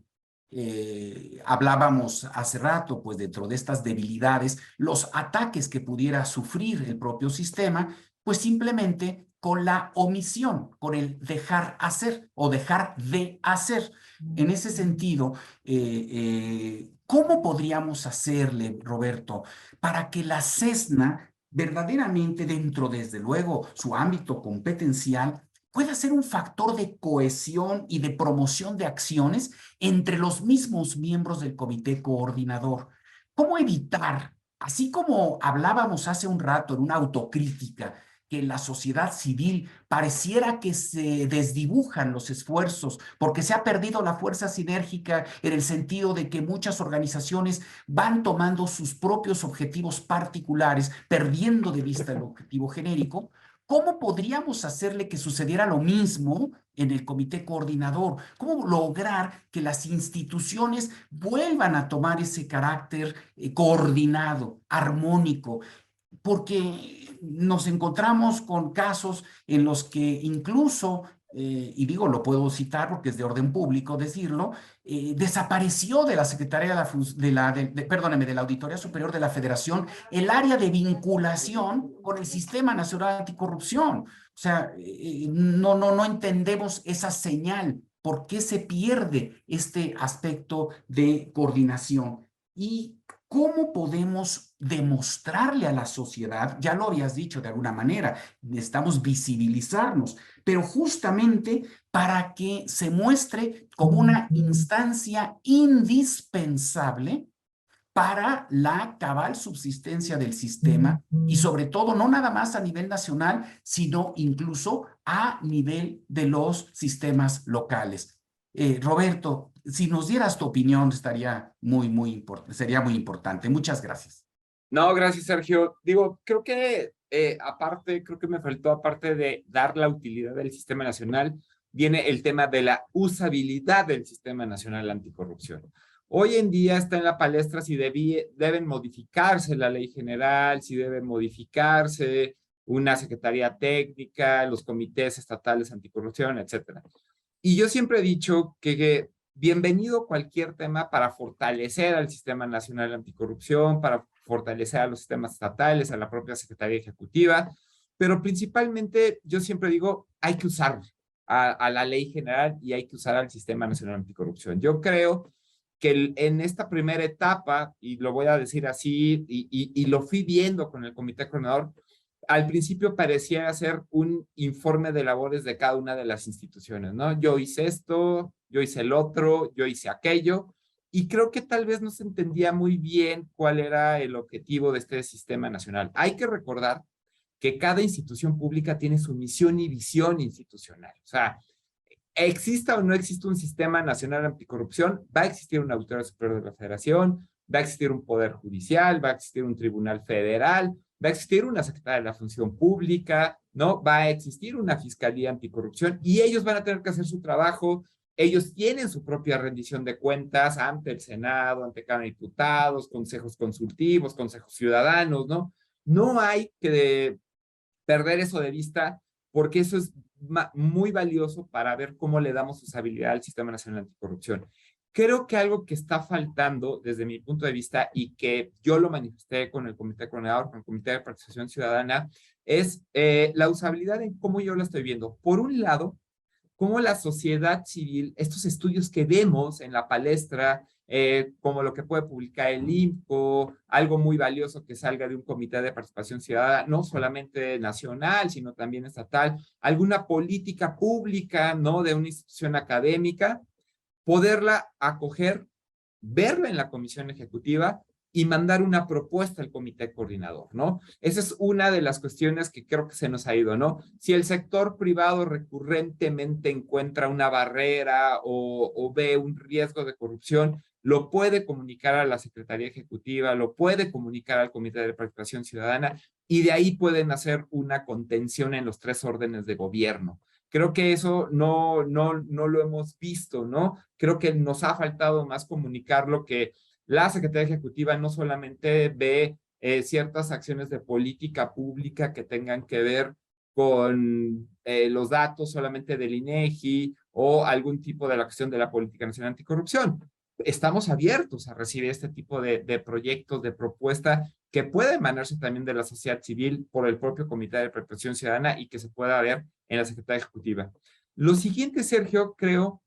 Hablábamos hace rato, pues dentro de estas debilidades, los ataques que pudiera sufrir el propio sistema, pues simplemente con la omisión, con el dejar hacer o dejar de hacer. En ese sentido, ¿cómo podríamos hacerle, Roberto, para que la CESNA verdaderamente dentro, desde luego, su ámbito competencial, pueda ser un factor de cohesión y de promoción de acciones entre los mismos miembros del comité coordinador? ¿Cómo evitar, así como hablábamos hace un rato en una autocrítica, que en la sociedad civil pareciera que se desdibujan los esfuerzos porque se ha perdido la fuerza sinérgica, en el sentido de que muchas organizaciones van tomando sus propios objetivos particulares, perdiendo de vista el objetivo genérico? ¿Cómo podríamos hacerle que sucediera lo mismo en el comité coordinador? ¿Cómo lograr que las instituciones vuelvan a tomar ese carácter coordinado, armónico? Porque nos encontramos con casos en los que incluso, y digo, lo puedo citar porque es de orden público decirlo, desapareció de la Secretaría de la Auditoría Superior de la Federación el área de vinculación con el Sistema Nacional Anticorrupción. O sea, no entendemos esa señal. ¿Por qué se pierde este aspecto de coordinación? Y ¿cómo podemos demostrarle a la sociedad? Ya lo habías dicho de alguna manera, necesitamos visibilizarnos, pero justamente para que se muestre como una instancia indispensable para la cabal subsistencia del sistema, y sobre todo no nada más a nivel nacional, sino incluso a nivel de los sistemas locales. Roberto, si nos dieras tu opinión, sería muy importante. Muchas gracias. No, gracias, Sergio. Digo, creo que creo que me faltó, aparte de dar la utilidad del Sistema Nacional, viene el tema de la usabilidad del Sistema Nacional Anticorrupción. Hoy en día está en la palestra si deben modificarse la ley general, si debe modificarse una secretaría técnica, los comités estatales anticorrupción, etcétera. Y yo siempre he dicho que bienvenido cualquier tema para fortalecer al Sistema Nacional Anticorrupción, para fortalecer a los sistemas estatales, a la propia Secretaría Ejecutiva, pero principalmente yo siempre digo, hay que usar a la ley general y hay que usar al Sistema Nacional Anticorrupción. Yo creo que en esta primera etapa, y lo voy a decir así, y lo fui viendo con el comité coordinador, al principio parecía ser un informe de labores de cada una de las instituciones, ¿no? Yo hice esto, yo hice el otro, yo hice aquello, y creo que tal vez no se entendía muy bien cuál era el objetivo de este sistema nacional. Hay que recordar que cada institución pública tiene su misión y visión institucional. O sea, exista o no exista un sistema nacional anticorrupción, va a existir una Auditoría Superior de la Federación, va a existir un Poder Judicial, va a existir un Tribunal Federal, va a existir una Secretaría de la Función Pública, ¿no? Va a existir una Fiscalía Anticorrupción y ellos van a tener que hacer su trabajo. Ellos tienen su propia rendición de cuentas ante el Senado, ante Cámara de Diputados, consejos consultivos, consejos ciudadanos, ¿no? No hay que perder eso de vista porque eso es muy valioso para ver cómo le damos usabilidad al Sistema Nacional Anticorrupción. Creo que algo que está faltando desde mi punto de vista y que yo lo manifesté con el Comité Coordinador, con el Comité de Participación Ciudadana, es la usabilidad en cómo yo la estoy viendo. Por un lado, cómo la sociedad civil, estos estudios que vemos en la palestra, como lo que puede publicar el INPO, algo muy valioso que salga de un comité de participación ciudadana, no solamente nacional, sino también estatal, alguna política pública, ¿no? De una institución académica, poderla acoger, verla en la comisión ejecutiva y mandar una propuesta al comité coordinador, ¿no? Esa es una de las cuestiones que creo que se nos ha ido, ¿no? Si el sector privado recurrentemente encuentra una barrera o ve un riesgo de corrupción, lo puede comunicar a la Secretaría Ejecutiva, lo puede comunicar al Comité de Participación Ciudadana y de ahí pueden hacer una contención en los 3 órdenes de gobierno. Creo que eso no lo hemos visto, ¿no? Creo que nos ha faltado más comunicar lo que la Secretaría Ejecutiva no solamente ve ciertas acciones de política pública que tengan que ver con los datos solamente del INEGI o algún tipo de la acción de la Política Nacional Anticorrupción. Estamos abiertos a recibir este tipo de proyectos, de propuesta que puede emanarse también de la sociedad civil por el propio Comité de Participación Ciudadana y que se pueda ver en la Secretaría Ejecutiva. Lo siguiente, Sergio, creo,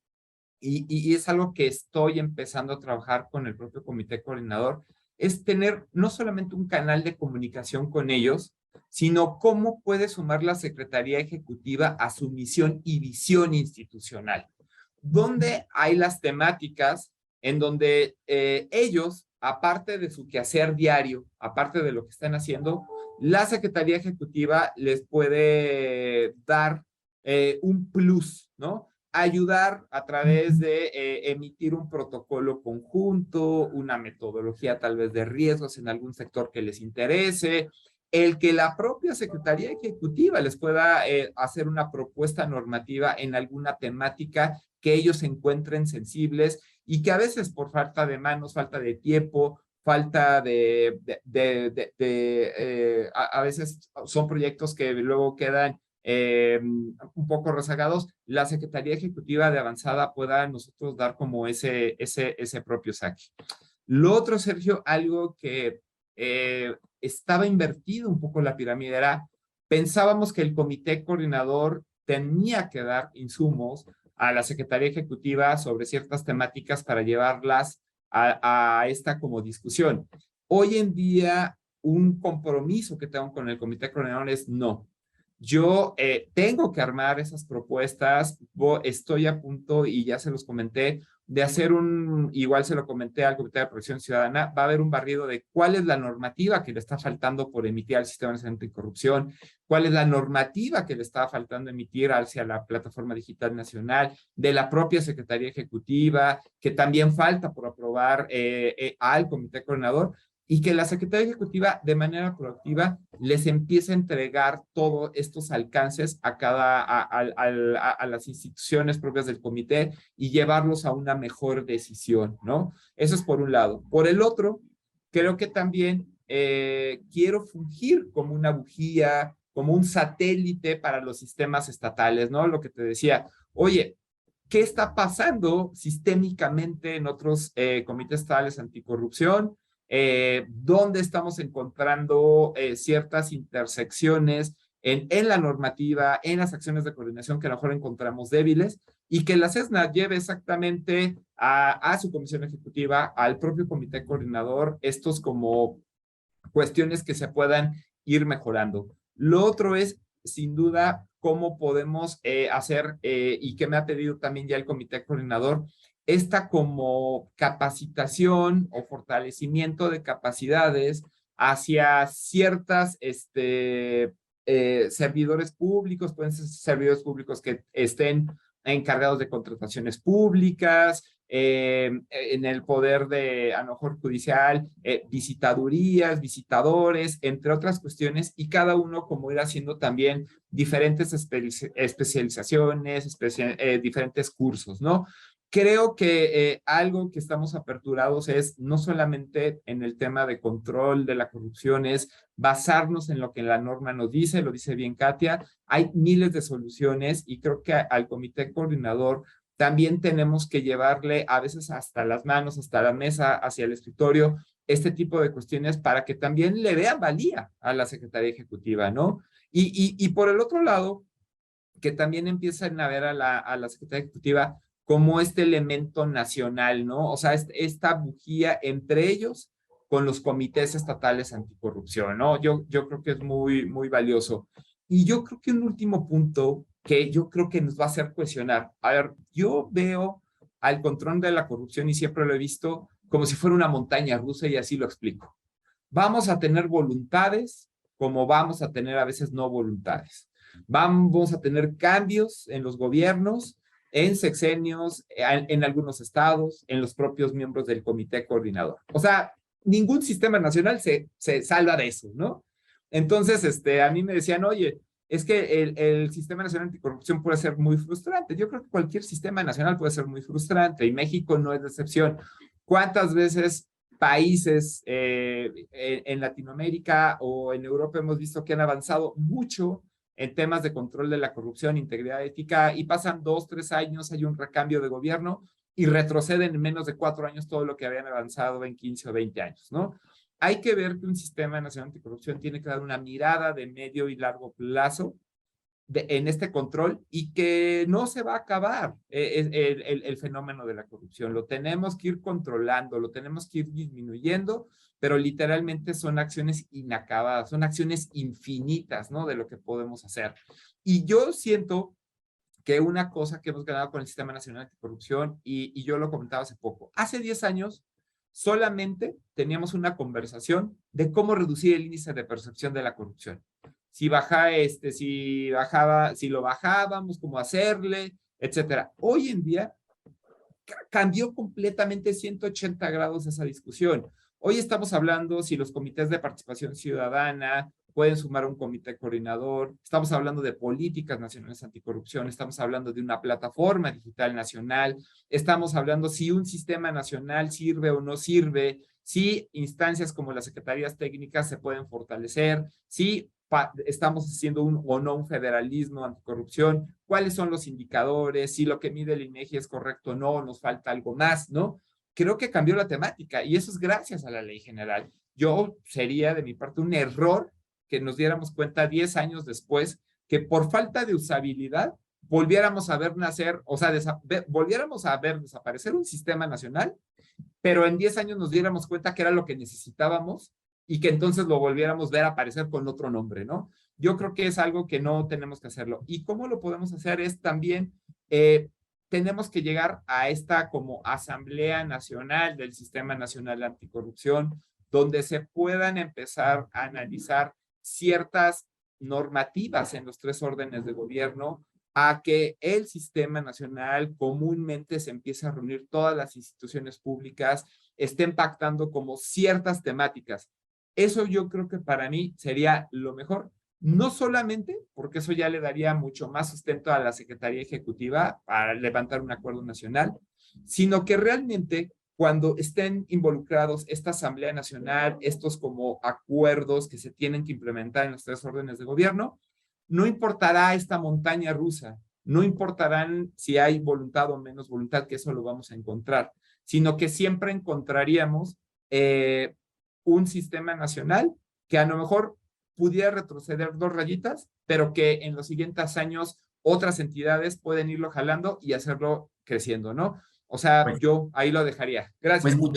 y es algo que estoy empezando a trabajar con el propio Comité Coordinador, es tener no solamente un canal de comunicación con ellos, sino cómo puede sumar la Secretaría Ejecutiva a su misión y visión institucional. Donde hay las temáticas en donde ellos, aparte de su quehacer diario, aparte de lo que están haciendo, la Secretaría Ejecutiva les puede dar un plus, ¿no? Ayudar a través de emitir un protocolo conjunto, una metodología tal vez de riesgos en algún sector que les interese, el que la propia Secretaría Ejecutiva les pueda hacer una propuesta normativa en alguna temática que ellos encuentren sensibles y que a veces por falta de manos, falta de tiempo, falta a veces son proyectos que luego quedan un poco rezagados, la Secretaría Ejecutiva de Avanzada pueda a nosotros dar como ese propio saque. Lo otro, Sergio, algo que estaba invertido un poco en la pirámide era, pensábamos que el Comité Coordinador tenía que dar insumos a la Secretaría Ejecutiva sobre ciertas temáticas para llevarlas a esta como discusión. Hoy en día, un compromiso que tengo con el Comité Coordinador es no. Yo tengo que armar esas propuestas, estoy a punto y ya se los comenté, de hacer igual se lo comenté al Comité de Protección Ciudadana, va a haber un barrido de cuál es la normativa que le está faltando por emitir al Sistema Nacional Anticorrupción, cuál es la normativa que le está faltando emitir hacia la Plataforma Digital Nacional, de la propia Secretaría Ejecutiva, que también falta por aprobar al Comité Coordinador, y que la Secretaría Ejecutiva de manera proactiva les empiece a entregar todos estos alcances a las instituciones propias del comité y llevarlos a una mejor decisión, ¿no? Eso es por un lado. Por el otro, creo que también quiero fungir como una bujía, como un satélite para los sistemas estatales, ¿no? Lo que te decía, oye, ¿qué está pasando sistémicamente en otros comités estatales anticorrupción? ¿Dónde estamos encontrando ciertas intersecciones en la normativa, en las acciones de coordinación que a lo mejor encontramos débiles y que la CESNA lleve exactamente a su comisión ejecutiva, al propio comité coordinador, estos como cuestiones que se puedan ir mejorando? Lo otro es, sin duda, cómo podemos hacer, y que me ha pedido también ya el comité coordinador, esta como capacitación o fortalecimiento de capacidades hacia ciertas servidores públicos, pueden ser servidores públicos que estén encargados de contrataciones públicas, en el poder de, a lo mejor judicial, visitadurías, visitadores, entre otras cuestiones, y cada uno como ir haciendo también diferentes especializaciones, diferentes cursos, ¿no? Creo que algo que estamos aperturados es no solamente en el tema de control de la corrupción, es basarnos en lo que la norma nos dice, lo dice bien Katia, hay miles de soluciones y creo que al comité coordinador también tenemos que llevarle a veces hasta las manos, hasta la mesa, hacia el escritorio, este tipo de cuestiones para que también le vean valía a la Secretaría Ejecutiva, ¿no? Y por el otro lado, que también empiezan a ver a la Secretaría Ejecutiva como este elemento nacional, ¿no? O sea, esta bujía entre ellos con los comités estatales anticorrupción, ¿no? Yo creo que es muy, muy valioso. Y yo creo que un último punto que yo creo que nos va a hacer cuestionar. A ver, yo veo al control de la corrupción y siempre lo he visto como si fuera una montaña rusa y así lo explico. Vamos a tener voluntades como vamos a tener a veces no voluntades. Vamos a tener cambios en los gobiernos, en sexenios, en algunos estados, en los propios miembros del comité coordinador. O sea, ningún sistema nacional se salva de eso, ¿no? Entonces, a mí me decían, oye, es que el Sistema Nacional Anticorrupción puede ser muy frustrante. Yo creo que cualquier sistema nacional puede ser muy frustrante y México no es de excepción. ¿Cuántas veces países en Latinoamérica o en Europa hemos visto que han avanzado mucho en temas de control de la corrupción, integridad ética, y pasan 2, 3 años, hay un recambio de gobierno y retroceden en menos de 4 años todo lo que habían avanzado en 15 o 20 años, ¿no? Hay que ver que un sistema nacional anticorrupción tiene que dar una mirada de medio y largo plazo en este control y que no se va a acabar el fenómeno de la corrupción. Lo tenemos que ir controlando, lo tenemos que ir disminuyendo, pero literalmente son acciones inacabadas, son acciones infinitas, ¿no? De lo que podemos hacer. Y yo siento que una cosa que hemos ganado con el Sistema Nacional Anticorrupción, y yo lo comentaba hace poco, hace 10 años solamente teníamos una conversación de cómo reducir el índice de percepción de la corrupción. Si lo bajábamos, cómo hacerle, etcétera. Hoy en día cambió completamente 180 grados esa discusión. Hoy estamos hablando si los comités de participación ciudadana pueden sumar un comité coordinador, estamos hablando de políticas nacionales anticorrupción, estamos hablando de una plataforma digital nacional, estamos hablando si un sistema nacional sirve o no sirve, si instancias como las secretarías técnicas se pueden fortalecer, si estamos haciendo un federalismo anticorrupción, cuáles son los indicadores, si lo que mide el INEGI es correcto o no, nos falta algo más, ¿no? Creo que cambió la temática y eso es gracias a la ley general. Sería de mi parte un error que nos diéramos cuenta 10 años después que por falta de usabilidad volviéramos a ver volviéramos a ver desaparecer un sistema nacional, pero en 10 años nos diéramos cuenta que era lo que necesitábamos y que entonces lo volviéramos a ver aparecer con otro nombre, ¿no? Yo creo que es algo que no tenemos que hacerlo. ¿Y cómo lo podemos hacer? Es también, tenemos que llegar a esta como Asamblea Nacional del Sistema Nacional Anticorrupción, donde se puedan empezar a analizar ciertas normativas en los 3 órdenes de gobierno, a que el sistema nacional comúnmente se empiece a reunir todas las instituciones públicas, estén pactando como ciertas temáticas. Eso yo creo que para mí sería lo mejor, no solamente porque eso ya le daría mucho más sustento a la Secretaría Ejecutiva para levantar un acuerdo nacional, sino que realmente cuando estén involucrados esta Asamblea Nacional, estos como acuerdos que se tienen que implementar en los 3 órdenes de gobierno, no importará esta montaña rusa, no importarán si hay voluntad o menos voluntad, que eso lo vamos a encontrar, sino que siempre encontraríamos un sistema nacional que a lo mejor pudiera retroceder 2 rayitas, pero que en los siguientes años otras entidades pueden irlo jalando y hacerlo creciendo, ¿no? O sea, Pues, yo ahí lo dejaría. Gracias. Pues Sergio.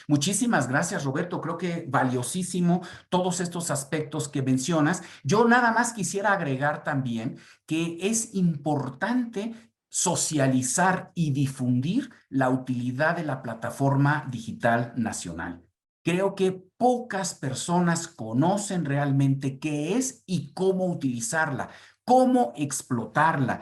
muchísimas gracias, Roberto. Creo que valiosísimo todos estos aspectos que mencionas. Yo nada más quisiera agregar también que es importante socializar y difundir la utilidad de la plataforma digital nacional. Creo que pocas personas conocen realmente qué es y cómo utilizarla, cómo explotarla,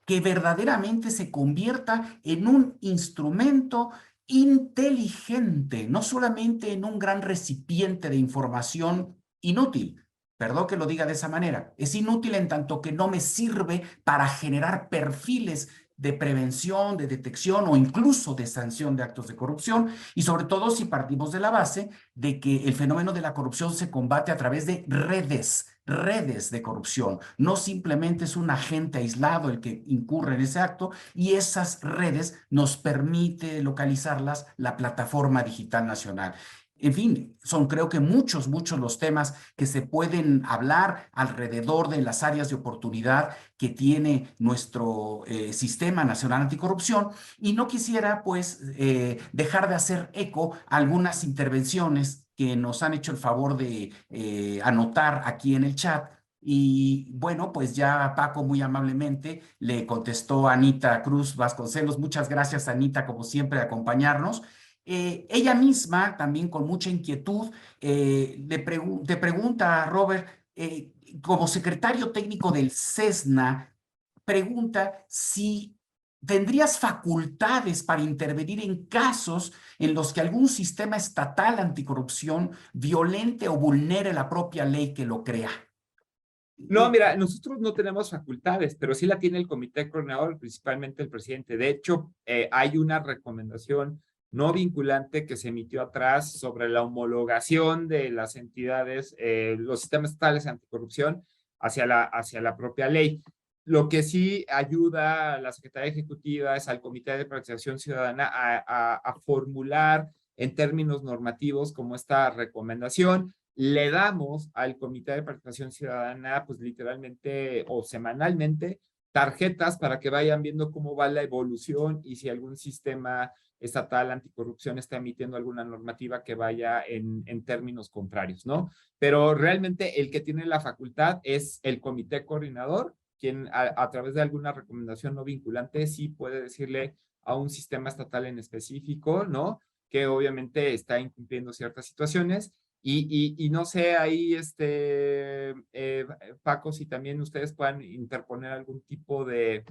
que verdaderamente se convierta en un instrumento inteligente, no solamente en un gran recipiente de información inútil. Perdón que lo diga de esa manera. Es inútil en tanto que no me sirve para generar perfiles de prevención, de detección o incluso de sanción de actos de corrupción, y sobre todo si partimos de la base de que el fenómeno de la corrupción se combate a través de redes de corrupción. No simplemente es un agente aislado el que incurre en ese acto, y esas redes nos permite localizarlas la plataforma digital nacional. En fin, son creo que muchos los temas que se pueden hablar alrededor de las áreas de oportunidad que tiene nuestro Sistema Nacional Anticorrupción, y no quisiera pues dejar de hacer eco a algunas intervenciones que nos han hecho el favor de anotar aquí en el chat. Y bueno, pues ya Paco muy amablemente le contestó a Anita Cruz Vasconcelos. Muchas gracias, Anita, como siempre, de acompañarnos. Ella misma, también con mucha inquietud, te pregunta, Robert, como secretario técnico del CESNA, pregunta si tendrías facultades para intervenir en casos en los que algún sistema estatal anticorrupción violente o vulnere la propia ley que lo crea. No, mira, nosotros no tenemos facultades, pero sí la tiene el comité coordinador, principalmente el presidente. De hecho, hay una recomendación no vinculante que se emitió atrás sobre la homologación de las entidades, los sistemas estatales anticorrupción hacia la propia ley. Lo que sí ayuda a la Secretaría Ejecutiva es al Comité de Participación Ciudadana a formular en términos normativos como esta recomendación. Le damos al Comité de Participación Ciudadana, pues literalmente o semanalmente, tarjetas para que vayan viendo cómo va la evolución y si algún sistema estatal anticorrupción está emitiendo alguna normativa que vaya en términos contrarios, ¿no? Pero realmente el que tiene la facultad es el comité coordinador, quien a través de alguna recomendación no vinculante sí puede decirle a un sistema estatal en específico, ¿no? Que obviamente está incumpliendo ciertas situaciones. Y no sé, ahí, Paco, si también ustedes puedan interponer algún tipo de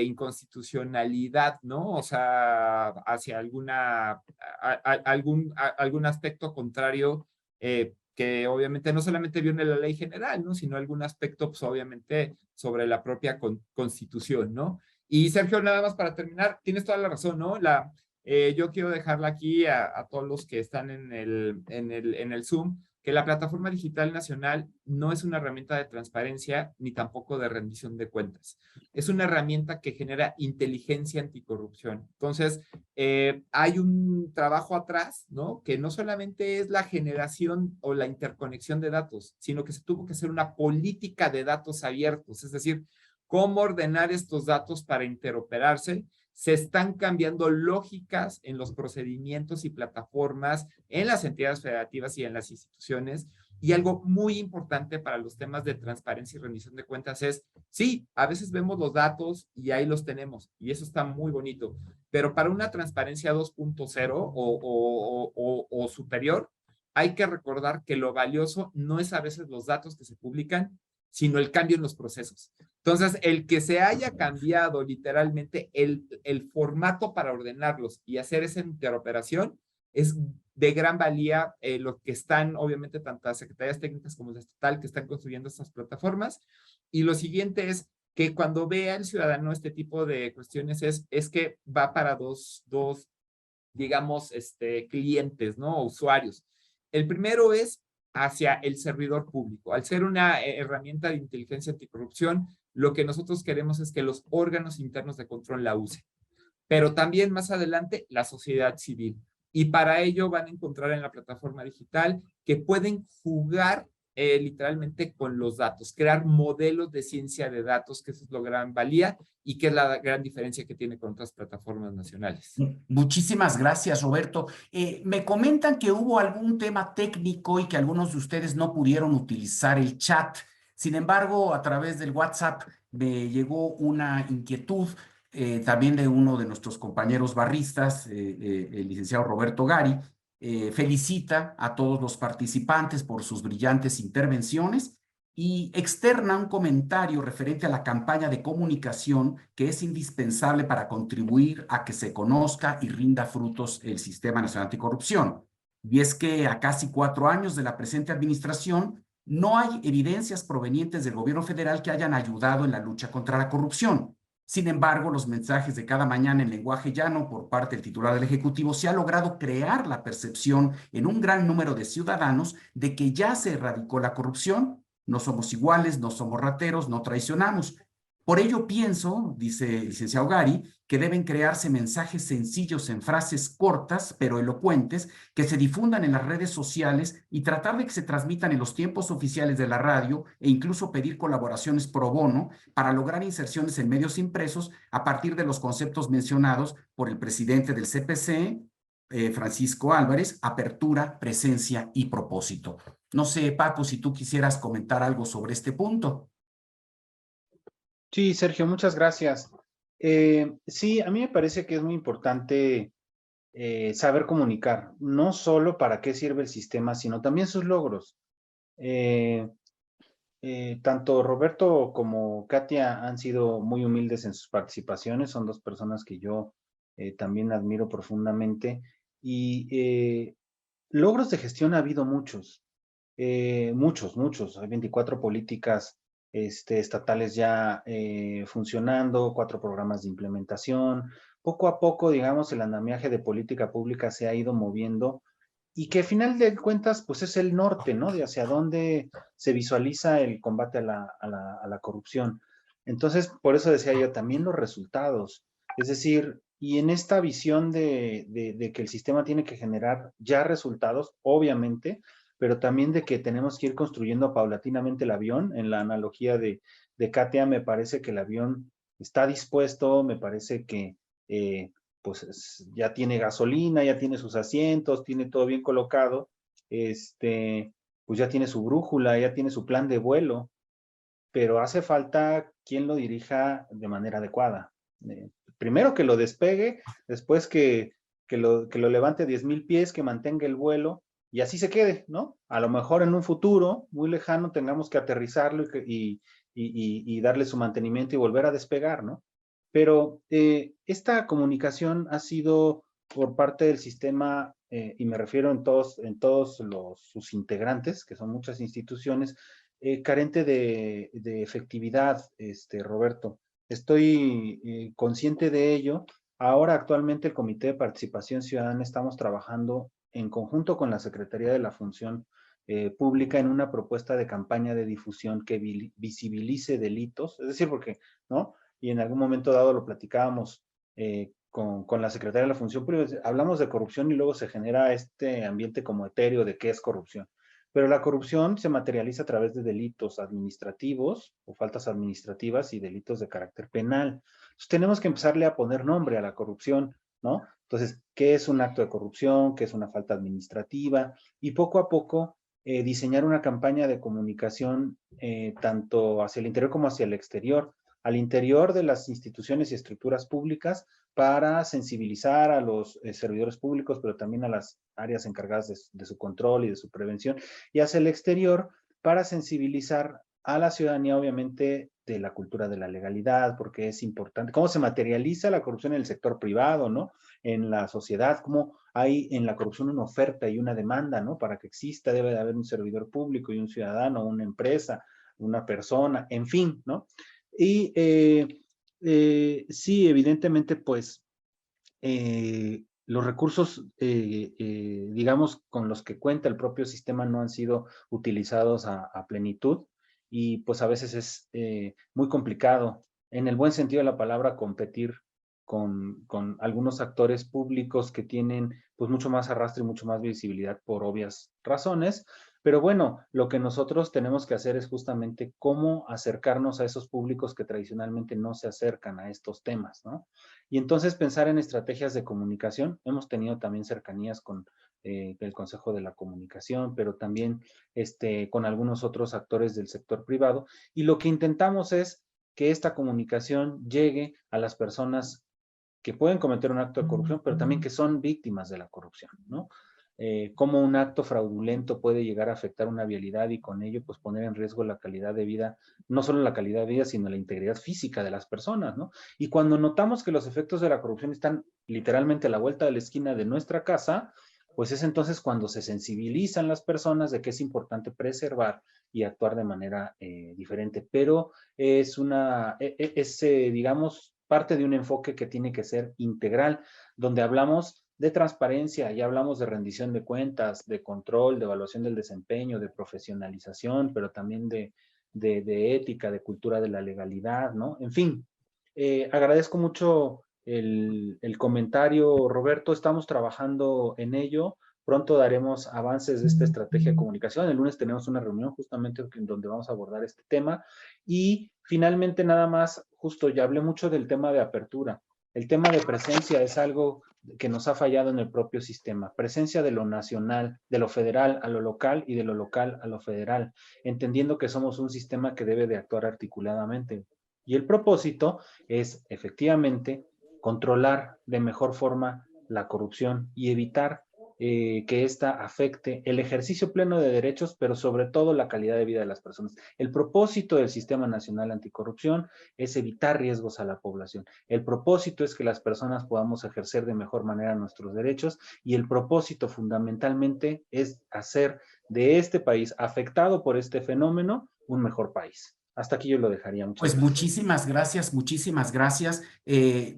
inconstitucionalidad, ¿no? O sea, hacia algún aspecto contrario que obviamente no solamente viene la ley general, ¿no? Sino algún aspecto, pues obviamente, sobre la propia constitución, ¿no? Y Sergio, nada más para terminar, tienes toda la razón, ¿no? Yo quiero dejarla aquí a todos los que están en el Zoom, que la plataforma digital nacional no es una herramienta de transparencia ni tampoco de rendición de cuentas. Es una herramienta que genera inteligencia anticorrupción. Entonces, hay un trabajo atrás, ¿no? Que no solamente es la generación o la interconexión de datos, sino que se tuvo que hacer una política de datos abiertos, es decir, cómo ordenar estos datos para interoperarse. Se están cambiando lógicas en los procedimientos y plataformas, en las entidades federativas y en las instituciones. Y algo muy importante para los temas de transparencia y rendición de cuentas es, sí, a veces vemos los datos y ahí los tenemos, y eso está muy bonito, pero para una transparencia 2.0 o superior, hay que recordar que lo valioso no es a veces los datos que se publican, sino el cambio en los procesos. Entonces, el que se haya cambiado literalmente el formato para ordenarlos y hacer esa interoperación es de gran valía. Lo que están, obviamente, tanto las secretarías técnicas como la estatal que están construyendo estas plataformas. Y lo siguiente es que cuando vea el ciudadano este tipo de cuestiones es que va para dos digamos, clientes, ¿no? Usuarios. El primero es hacia el servidor público. Al ser una herramienta de inteligencia anticorrupción, lo que nosotros queremos es que los órganos internos de control la usen. Pero también más adelante, la sociedad civil. Y para ello van a encontrar en la plataforma digital que pueden jugar literalmente con los datos, crear modelos de ciencia de datos, que eso es la gran valía y que es la gran diferencia que tiene con otras plataformas nacionales. Muchísimas gracias, Roberto. Me comentan que hubo algún tema técnico y que algunos de ustedes no pudieron utilizar el chat. Sin embargo, a través del WhatsApp me llegó una inquietud también de uno de nuestros compañeros barristas, el licenciado Roberto Gari. Felicita a todos los participantes por sus brillantes intervenciones y externa un comentario referente a la campaña de comunicación que es indispensable para contribuir a que se conozca y rinda frutos el Sistema Nacional Anticorrupción. Y es que a casi 4 años de la presente administración, no hay evidencias provenientes del gobierno federal que hayan ayudado en la lucha contra la corrupción. Sin embargo, los mensajes de cada mañana en lenguaje llano por parte del titular del Ejecutivo se ha logrado crear la percepción en un gran número de ciudadanos de que ya se erradicó la corrupción. No somos iguales, no somos rateros, no traicionamos. Por ello pienso, dice el licenciado Gari, que deben crearse mensajes sencillos en frases cortas pero elocuentes que se difundan en las redes sociales y tratar de que se transmitan en los tiempos oficiales de la radio e incluso pedir colaboraciones pro bono para lograr inserciones en medios impresos a partir de los conceptos mencionados por el presidente del CPC, Francisco Álvarez: apertura, presencia y propósito. No sé, Paco, si tú quisieras comentar algo sobre este punto. Sí, Sergio, muchas gracias. Sí, a mí me parece que es muy importante saber comunicar, no solo para qué sirve el sistema, sino también sus logros. Tanto Roberto como Katia han sido muy humildes en sus participaciones, son dos personas que yo también admiro profundamente, y logros de gestión ha habido muchos, muchos. Hay 24 políticas estatales ya funcionando, 4 programas de implementación. Poco a poco, digamos, el andamiaje de política pública se ha ido moviendo y que al final de cuentas, pues es el norte, ¿no? De hacia dónde se visualiza el combate a la corrupción. Entonces, por eso decía yo, también los resultados. Es decir, y en esta visión de que el sistema tiene que generar ya resultados, obviamente, pero también de que tenemos que ir construyendo paulatinamente el avión. En la analogía de Katia, me parece que el avión está dispuesto, me parece que pues ya tiene gasolina, ya tiene sus asientos, tiene todo bien colocado, pues ya tiene su brújula, ya tiene su plan de vuelo, pero hace falta quien lo dirija de manera adecuada. Primero que lo despegue, después que lo levante 10,000 pies, que mantenga el vuelo, y así se quede, ¿no? A lo mejor en un futuro muy lejano tengamos que aterrizarlo y darle su mantenimiento y volver a despegar, ¿no? Pero esta comunicación ha sido por parte del sistema, y me refiero en todos sus integrantes, que son muchas instituciones, carente de efectividad, Roberto. Estoy consciente de ello. Ahora actualmente el Comité de Participación Ciudadana estamos trabajando en conjunto con la Secretaría de la Función Pública en una propuesta de campaña de difusión que visibilice delitos, es decir, porque, ¿no? Y en algún momento dado lo platicábamos con la Secretaría de la Función Pública, hablamos de corrupción y luego se genera este ambiente como etéreo de qué es corrupción. Pero la corrupción se materializa a través de delitos administrativos o faltas administrativas y delitos de carácter penal. Entonces tenemos que empezarle a poner nombre a la corrupción, ¿no? Entonces, ¿qué es un acto de corrupción? ¿Qué es una falta administrativa? Y poco a poco diseñar una campaña de comunicación tanto hacia el interior como hacia el exterior. Al interior de las instituciones y estructuras públicas para sensibilizar a los servidores públicos, pero también a las áreas encargadas de su control y de su prevención, y hacia el exterior para sensibilizar a la ciudadanía, obviamente, de la cultura de la legalidad, porque es importante, cómo se materializa la corrupción en el sector privado, ¿no? En la sociedad, cómo hay en la corrupción una oferta y una demanda, ¿no? Para que exista debe de haber un servidor público y un ciudadano, una empresa, una persona, en fin, ¿no? Y sí, evidentemente, pues, los recursos, digamos, con los que cuenta el propio sistema no han sido utilizados a plenitud y pues a veces es muy complicado, en el buen sentido de la palabra, competir con algunos actores públicos que tienen pues mucho más arrastre y mucho más visibilidad por obvias razones. Pero bueno, lo que nosotros tenemos que hacer es justamente cómo acercarnos a esos públicos que tradicionalmente no se acercan a estos temas, ¿no? Y entonces pensar en estrategias de comunicación. Hemos tenido también cercanías con el Consejo de la Comunicación, pero también con algunos otros actores del sector privado. Y lo que intentamos es que esta comunicación llegue a las personas que pueden cometer un acto de corrupción, pero también que son víctimas de la corrupción, ¿no? Cómo un acto fraudulento puede llegar a afectar una vialidad y con ello pues poner en riesgo la calidad de vida, no solo la calidad de vida, sino la integridad física de las personas, ¿no? Y cuando notamos que los efectos de la corrupción están literalmente a la vuelta de la esquina de nuestra casa, pues es entonces cuando se sensibilizan las personas de que es importante preservar y actuar de manera diferente. Pero es digamos, parte de un enfoque que tiene que ser integral, donde hablamos de transparencia, ya hablamos de rendición de cuentas, de control, de evaluación del desempeño, de profesionalización, pero también de ética, de cultura de la legalidad, ¿no? En fin, agradezco mucho el comentario, Roberto. Estamos trabajando en ello. Pronto daremos avances de esta estrategia de comunicación. El lunes tenemos una reunión justamente en donde vamos a abordar este tema. Y finalmente, nada más, justo ya hablé mucho del tema de apertura. El tema de presencia es algo que nos ha fallado en el propio sistema. Presencia de lo nacional, de lo federal a lo local y de lo local a lo federal, entendiendo que somos un sistema que debe de actuar articuladamente. Y el propósito es efectivamente controlar de mejor forma la corrupción y evitar que ésta afecte el ejercicio pleno de derechos, pero sobre todo la calidad de vida de las personas. El propósito del Sistema Nacional Anticorrupción es evitar riesgos a la población. El propósito es que las personas podamos ejercer de mejor manera nuestros derechos y el propósito fundamentalmente es hacer de este país afectado por este fenómeno un mejor país. Hasta aquí yo lo dejaría. Muchas Pues gracias. muchísimas gracias, muchísimas gracias.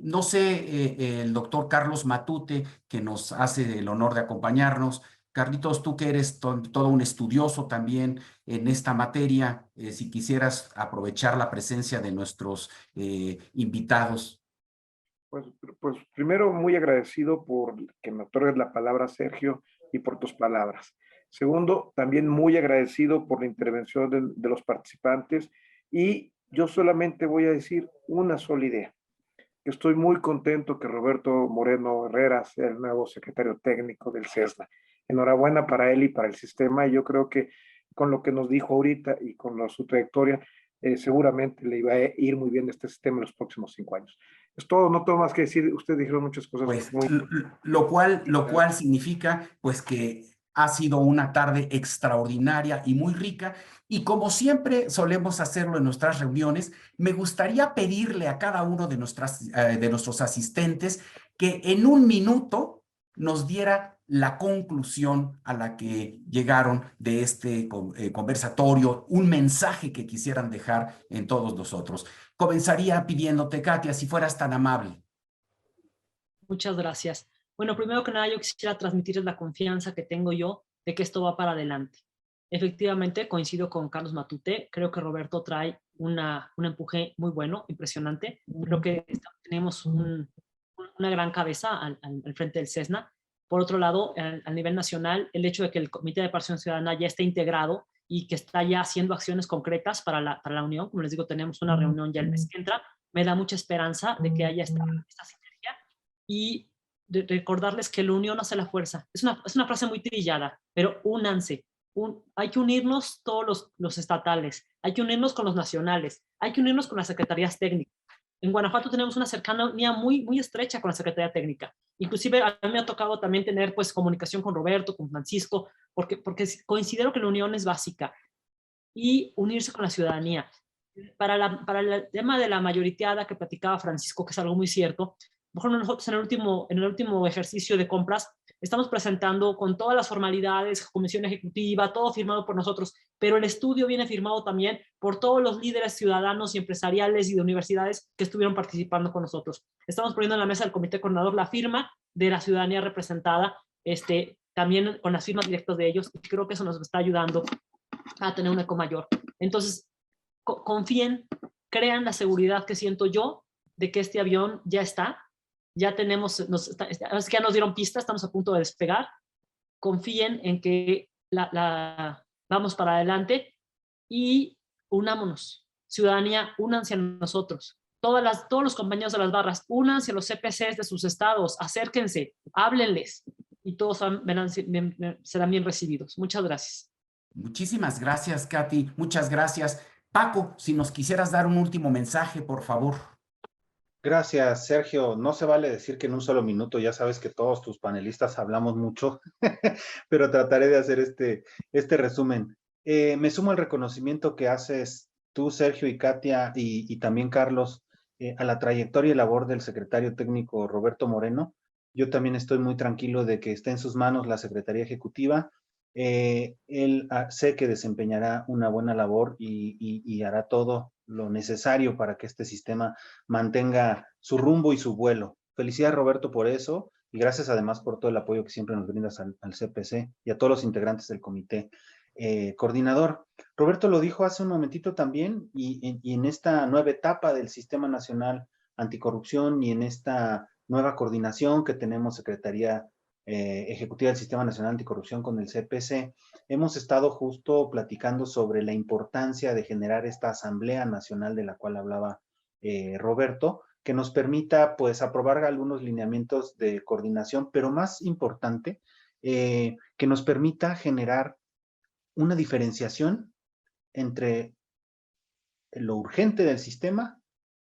No sé, el doctor Carlos Matute, que nos hace el honor de acompañarnos. Carlitos, tú que eres todo un estudioso también en esta materia, si quisieras aprovechar la presencia de nuestros invitados. Pues primero, muy agradecido por que me otorgues la palabra, Sergio, y por tus palabras. Segundo, también muy agradecido por la intervención de los participantes, y yo solamente voy a decir una sola idea. Estoy muy contento que Roberto Moreno Herrera sea el nuevo secretario técnico del CESNA. Enhorabuena para él y para el sistema, y yo creo que con lo que nos dijo ahorita y con su trayectoria, seguramente le iba a ir muy bien este sistema en los próximos 5 años. Es todo, no tengo más que decir. Ustedes dijeron muchas cosas Pues muy... lo cual significa pues que ha sido una tarde extraordinaria y muy rica, y como siempre solemos hacerlo en nuestras reuniones, me gustaría pedirle a cada uno de nuestros asistentes que en un minuto nos diera la conclusión a la que llegaron de este conversatorio, un mensaje que quisieran dejar en todos nosotros. Comenzaría pidiéndote, Katia, si fueras tan amable. Muchas gracias. Bueno, primero que nada, yo quisiera transmitirles la confianza que tengo yo de que esto va para adelante. Efectivamente, coincido con Carlos Matute. Creo que Roberto trae un empuje muy bueno, impresionante. Creo que tenemos una gran cabeza al frente del CESNA. Por otro lado, a nivel nacional, el hecho de que el Comité de Participación Ciudadana ya esté integrado y que está ya haciendo acciones concretas para la Unión, como les digo, tenemos una reunión ya el mes que entra, me da mucha esperanza de que haya esta sinergia. Y de recordarles que la unión hace la fuerza. Es una frase muy trillada, pero únanse. Hay que unirnos todos los estatales, hay que unirnos con los nacionales, hay que unirnos con las secretarías técnicas. En Guanajuato tenemos una cercanía muy, muy estrecha con la Secretaría Técnica. Inclusive a mí me ha tocado también tener pues comunicación con Roberto, con Francisco, porque considero que la unión es básica. Y unirse con la ciudadanía. Para el tema de la mayoriteada que platicaba Francisco, que es algo muy cierto, por ejemplo, nosotros en el último ejercicio de compras estamos presentando con todas las formalidades, comisión ejecutiva, todo firmado por nosotros, pero el estudio viene firmado también por todos los líderes ciudadanos y empresariales y de universidades que estuvieron participando con nosotros. Estamos poniendo en la mesa del comité coordinador la firma de la ciudadanía representada, también con las firmas directas de ellos, y creo que eso nos está ayudando a tener un eco mayor. Entonces, confíen, crean la seguridad que siento yo de que este avión ya está, ya tenemos, ya nos dieron pista, estamos a punto de despegar. Confíen en que la vamos para adelante y unámonos. Ciudadanía, únanse a nosotros. Todos los compañeros de las barras, únanse a los CPCs de sus estados, acérquense, háblenles y todos serán bien recibidos. Muchas gracias. Muchísimas gracias, Katy. Muchas gracias. Paco, si nos quisieras dar un último mensaje, por favor. Gracias, Sergio. No se vale decir que en un solo minuto, ya sabes que todos tus panelistas hablamos mucho, pero trataré de hacer este resumen. Me sumo al reconocimiento que haces tú, Sergio y Katia, y también Carlos, a la trayectoria y labor del secretario técnico Roberto Moreno. Yo también estoy muy tranquilo de que esté en sus manos la Secretaría Ejecutiva. Él sé que desempeñará una buena labor y hará todo lo necesario para que este sistema mantenga su rumbo y su vuelo. Felicidades, Roberto, por eso, y gracias además por todo el apoyo que siempre nos brindas al CPC y a todos los integrantes del comité coordinador. Roberto lo dijo hace un momentito también, y en esta nueva etapa del Sistema Nacional Anticorrupción y en esta nueva coordinación que tenemos, Secretaría Ejecutiva del Sistema Nacional Anticorrupción con el CPC, hemos estado justo platicando sobre la importancia de generar esta Asamblea Nacional de la cual hablaba Roberto, que nos permita pues aprobar algunos lineamientos de coordinación, pero más importante, que nos permita generar una diferenciación entre lo urgente del sistema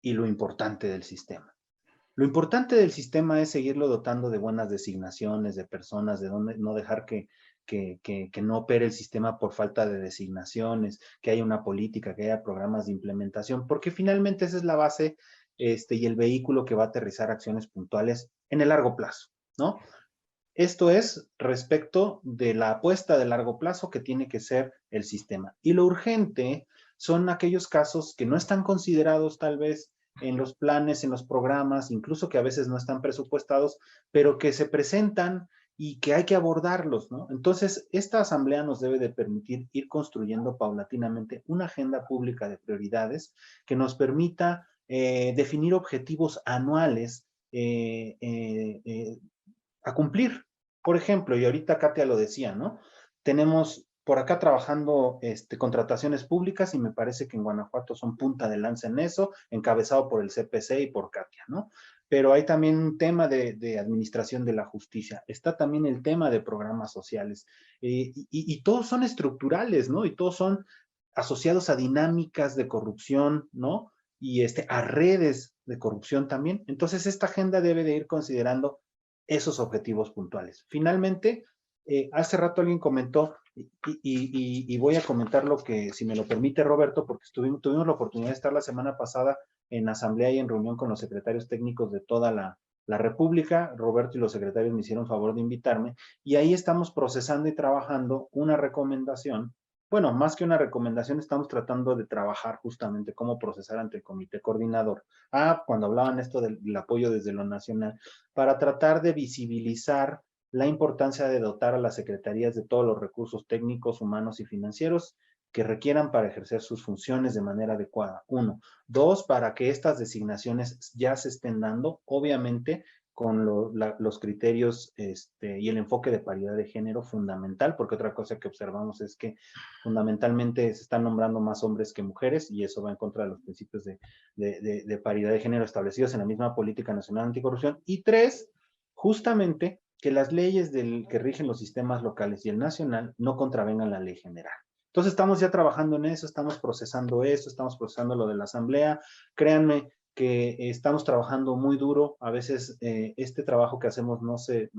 y lo importante del sistema. Lo importante del sistema es seguirlo dotando de buenas designaciones, de personas, de no dejar que no opere el sistema por falta de designaciones, que haya una política, que haya programas de implementación, porque finalmente esa es la base y el vehículo que va a aterrizar acciones puntuales en el largo plazo, ¿no? Esto es respecto de la apuesta de largo plazo que tiene que ser el sistema. Y lo urgente son aquellos casos que no están considerados tal vez en los planes, en los programas, incluso que a veces no están presupuestados, pero que se presentan y que hay que abordarlos, ¿no? Entonces, esta asamblea nos debe de permitir ir construyendo paulatinamente una agenda pública de prioridades que nos permita definir objetivos anuales a cumplir. Por ejemplo, y ahorita Katia lo decía, ¿no? Tenemos por acá trabajando contrataciones públicas y me parece que en Guanajuato son punta de lanza en eso, encabezado por el CPC y por Katia, ¿no? Pero hay también un tema de administración de la justicia. Está también el tema de programas sociales. Y todos son estructurales, ¿no? Y todos son asociados a dinámicas de corrupción, ¿no? Y a redes de corrupción también. Entonces, esta agenda debe de ir considerando esos objetivos puntuales. Finalmente, hace rato alguien comentó, y voy a comentar lo que, si me lo permite Roberto, porque tuvimos la oportunidad de estar la semana pasada en asamblea y en reunión con los secretarios técnicos de toda la República. Roberto y los secretarios me hicieron favor de invitarme, y ahí estamos procesando y trabajando una recomendación. Bueno, más que una recomendación, estamos tratando de trabajar justamente cómo procesar ante el comité coordinador. Cuando hablaban esto del apoyo desde lo nacional, para tratar de visibilizar la importancia de dotar a las secretarías de todos los recursos técnicos, humanos y financieros que requieran para ejercer sus funciones de manera adecuada. 1. 2, para que estas designaciones ya se estén dando, obviamente, con los criterios y el enfoque de paridad de género fundamental, porque otra cosa que observamos es que fundamentalmente se están nombrando más hombres que mujeres, y eso va en contra de los principios de paridad de género establecidos en la misma Política Nacional Anticorrupción. Y 3, justamente que las leyes que rigen los sistemas locales y el nacional no contravengan la ley general. Entonces estamos ya trabajando en eso, estamos procesando eso, estamos procesando lo de la asamblea. Créanme que estamos trabajando muy duro. A veces este trabajo que hacemos no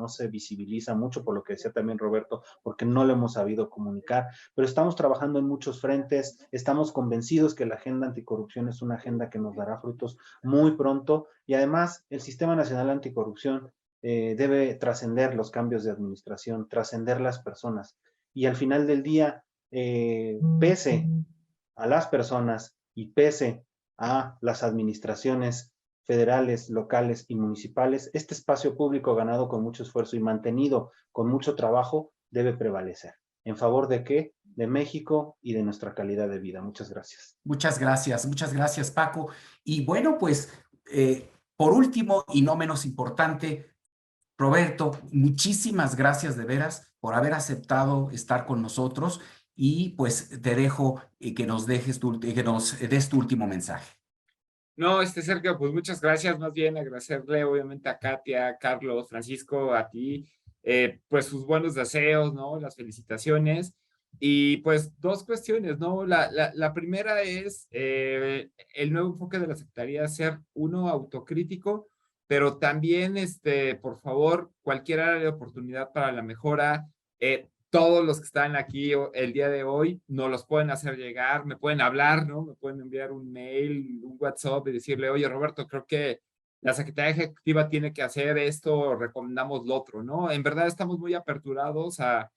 se visibiliza mucho, por lo que decía también Roberto, porque no lo hemos sabido comunicar, pero estamos trabajando en muchos frentes. Estamos convencidos que la agenda anticorrupción es una agenda que nos dará frutos muy pronto, y además el Sistema Nacional Anticorrupción debe trascender los cambios de administración, trascender las personas, y al final del día, pese a las personas y pese a las administraciones federales, locales y municipales, este espacio público ganado con mucho esfuerzo y mantenido con mucho trabajo debe prevalecer. ¿En favor de qué? De México y de nuestra calidad de vida. Muchas gracias. Muchas gracias, Paco. Y bueno, pues, por último y no menos importante, Roberto, muchísimas gracias de veras por haber aceptado estar con nosotros y pues te dejo que nos des tu último mensaje. No, Sergio, pues muchas gracias. Más bien agradecerle obviamente a Katia, Carlos, Francisco, a ti, pues sus buenos deseos, ¿no? Las felicitaciones. Y pues dos cuestiones, ¿no? La primera es el nuevo enfoque de la Secretaría, ser uno autocrítico, pero también, por favor, cualquier área de oportunidad para la mejora, todos los que están aquí el día de hoy nos los pueden hacer llegar, me pueden hablar, ¿no? Me pueden enviar un mail, un WhatsApp y decirle, oye, Roberto, creo que la Secretaría Ejecutiva tiene que hacer esto, recomendamos lo otro, ¿no? En verdad estamos muy aperturados a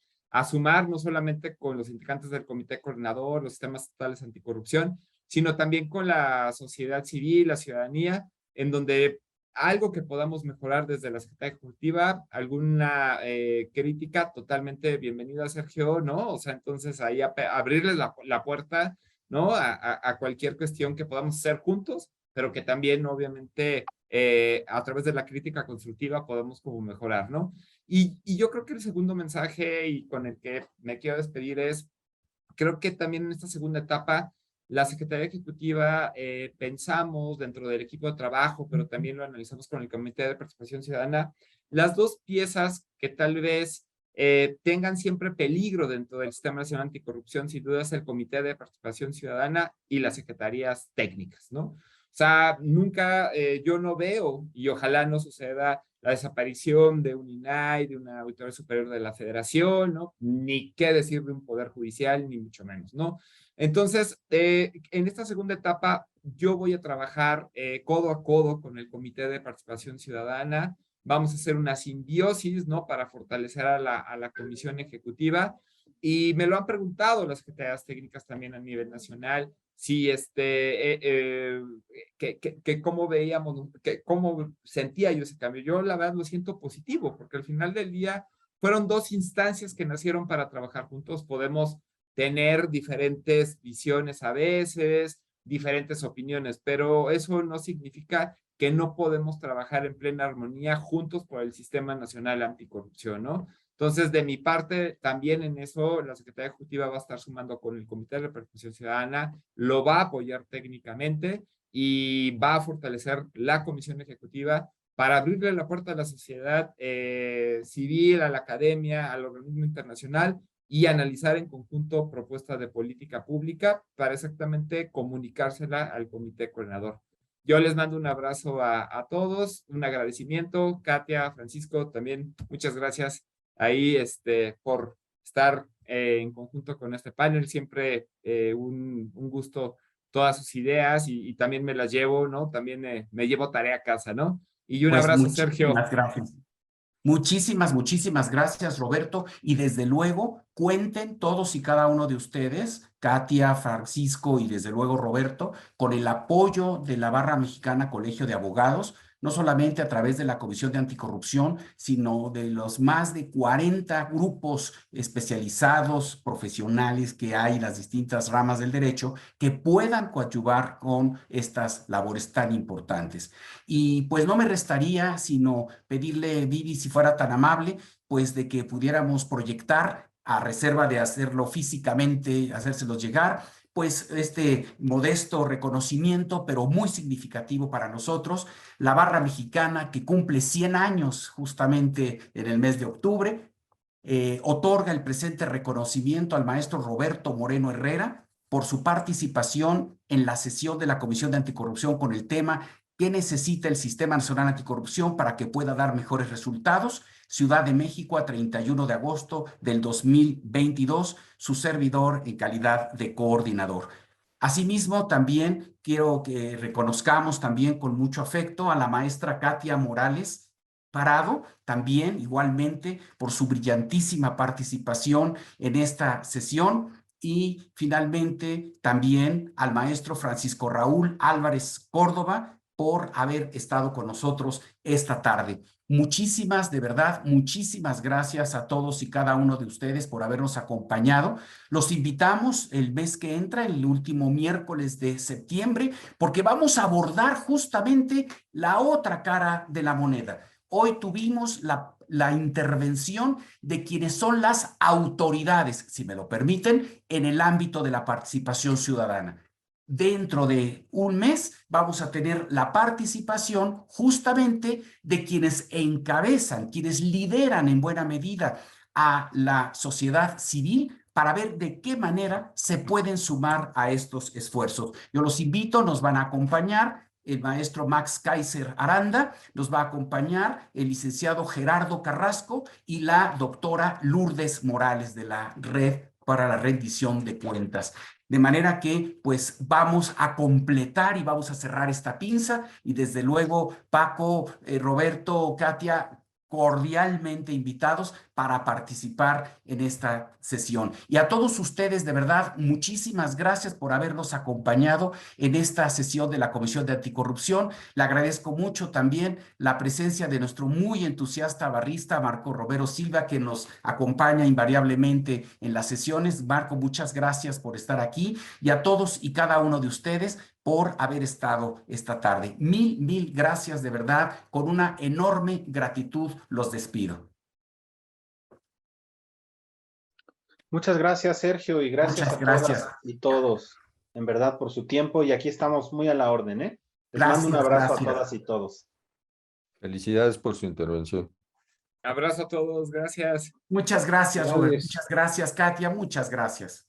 sumar, no solamente con los integrantes del Comité Coordinador, los sistemas estatales anticorrupción, sino también con la sociedad civil, la ciudadanía, en donde algo que podamos mejorar desde la Secretaría Ejecutiva, alguna crítica, totalmente bienvenida, Sergio, ¿no? O sea, entonces ahí abrirles la puerta, ¿no? A cualquier cuestión que podamos hacer juntos, pero que también, obviamente, a través de la crítica constructiva podemos como mejorar, ¿no? Y yo creo que el segundo mensaje y con el que me quiero despedir es, creo que también en esta segunda etapa, la Secretaría Ejecutiva pensamos dentro del equipo de trabajo, pero también lo analizamos con el Comité de Participación Ciudadana, las dos piezas que tal vez tengan siempre peligro dentro del Sistema Nacional Anticorrupción, sin duda es el Comité de Participación Ciudadana y las Secretarías Técnicas, ¿no? O sea, nunca, yo no veo, y ojalá no suceda, la desaparición de un INAI, de una Auditoría Superior de la Federación, ¿no? Ni qué decir de un Poder Judicial, ni mucho menos, ¿no? Entonces, en esta segunda etapa, yo voy a trabajar codo a codo con el Comité de Participación Ciudadana. Vamos a hacer una simbiosis, ¿no? Para fortalecer a la Comisión Ejecutiva. Y me lo han preguntado las secretarías técnicas también a nivel nacional, si cómo veíamos, cómo sentía yo ese cambio. Yo la verdad lo siento positivo, porque al final del día fueron dos instancias que nacieron para trabajar juntos. Podemos tener diferentes visiones a veces, diferentes opiniones, pero eso no significa que no podemos trabajar en plena armonía juntos por el Sistema Nacional Anticorrupción, ¿no? Entonces, de mi parte, también en eso, la Secretaría Ejecutiva va a estar sumando con el Comité de Repercusión Ciudadana, lo va a apoyar técnicamente y va a fortalecer la Comisión Ejecutiva para abrirle la puerta a la sociedad civil, a la academia, al organismo internacional y analizar en conjunto propuestas de política pública para exactamente comunicársela al Comité Coordinador. Yo les mando un abrazo a todos, un agradecimiento. Katia, Francisco, también muchas gracias ahí por estar en conjunto con este panel. Siempre un gusto todas sus ideas y también me las llevo, ¿no? También me llevo tarea a casa, ¿no? Y un Pues abrazo, Sergio. Muchísimas gracias. Muchísimas gracias, Roberto. Y desde luego, cuenten todos y cada uno de ustedes, Katia, Francisco y desde luego Roberto, con el apoyo de la Barra Mexicana Colegio de Abogados, no solamente a través de la Comisión de Anticorrupción, sino de los más de 40 grupos especializados, profesionales que hay en las distintas ramas del derecho, que puedan coadyuvar con estas labores tan importantes. Y pues no me restaría sino pedirle, Vivi, si fuera tan amable, pues de que pudiéramos proyectar, a reserva de hacerlo físicamente, hacérselos llegar, pues este modesto reconocimiento, pero muy significativo para nosotros, la Barra Mexicana, que cumple 100 años justamente en el mes de octubre, otorga el presente reconocimiento al maestro Roberto Moreno Herrera por su participación en la sesión de la Comisión de Anticorrupción con el tema ¿qué necesita el Sistema Nacional Anticorrupción para que pueda dar mejores resultados? Ciudad de México, a 31 de agosto del 2022, su servidor en calidad de coordinador. Asimismo, también quiero que reconozcamos también con mucho afecto a la maestra Katia Morales Parado, también igualmente por su brillantísima participación en esta sesión. Y finalmente también al maestro Francisco Raúl Álvarez Córdoba por haber estado con nosotros esta tarde. De verdad, muchísimas gracias a todos y cada uno de ustedes por habernos acompañado. Los invitamos el mes que entra, el último miércoles de septiembre, porque vamos a abordar justamente la otra cara de la moneda. Hoy tuvimos la la intervención de quienes son las autoridades, si me lo permiten, en el ámbito de la participación ciudadana. Dentro de un mes vamos a tener la participación justamente de quienes encabezan, quienes lideran en buena medida a la sociedad civil para ver de qué manera se pueden sumar a estos esfuerzos. Yo los invito, nos van a acompañar el maestro Max Kaiser Aranda, nos va a acompañar el licenciado Gerardo Carrasco y la doctora Lourdes Morales de la Red para la Rendición de Cuentas. De manera que, pues, vamos a completar y vamos a cerrar esta pinza. Y desde luego, Paco, Roberto, Katia, cordialmente invitados para participar en esta sesión. Y a todos ustedes, de verdad, muchísimas gracias por habernos acompañado en esta sesión de la Comisión de Anticorrupción. Le agradezco mucho también la presencia de nuestro muy entusiasta barrista, Marco Romero Silva, que nos acompaña invariablemente en las sesiones. Marco, muchas gracias por estar aquí, y a todos y cada uno de ustedes por haber estado esta tarde. Mil gracias de verdad. Con una enorme gratitud los despido. Muchas gracias, Sergio, y gracias Muchas a gracias. todas y todos, en verdad, por su tiempo, y aquí estamos muy a la orden, ¿eh? Les Gracias, mando un abrazo gracias. a todas y todos. Felicidades por su intervención. Abrazo a todos, gracias. Muchas gracias, Robert. Gracias. Muchas gracias, Katia. Muchas gracias.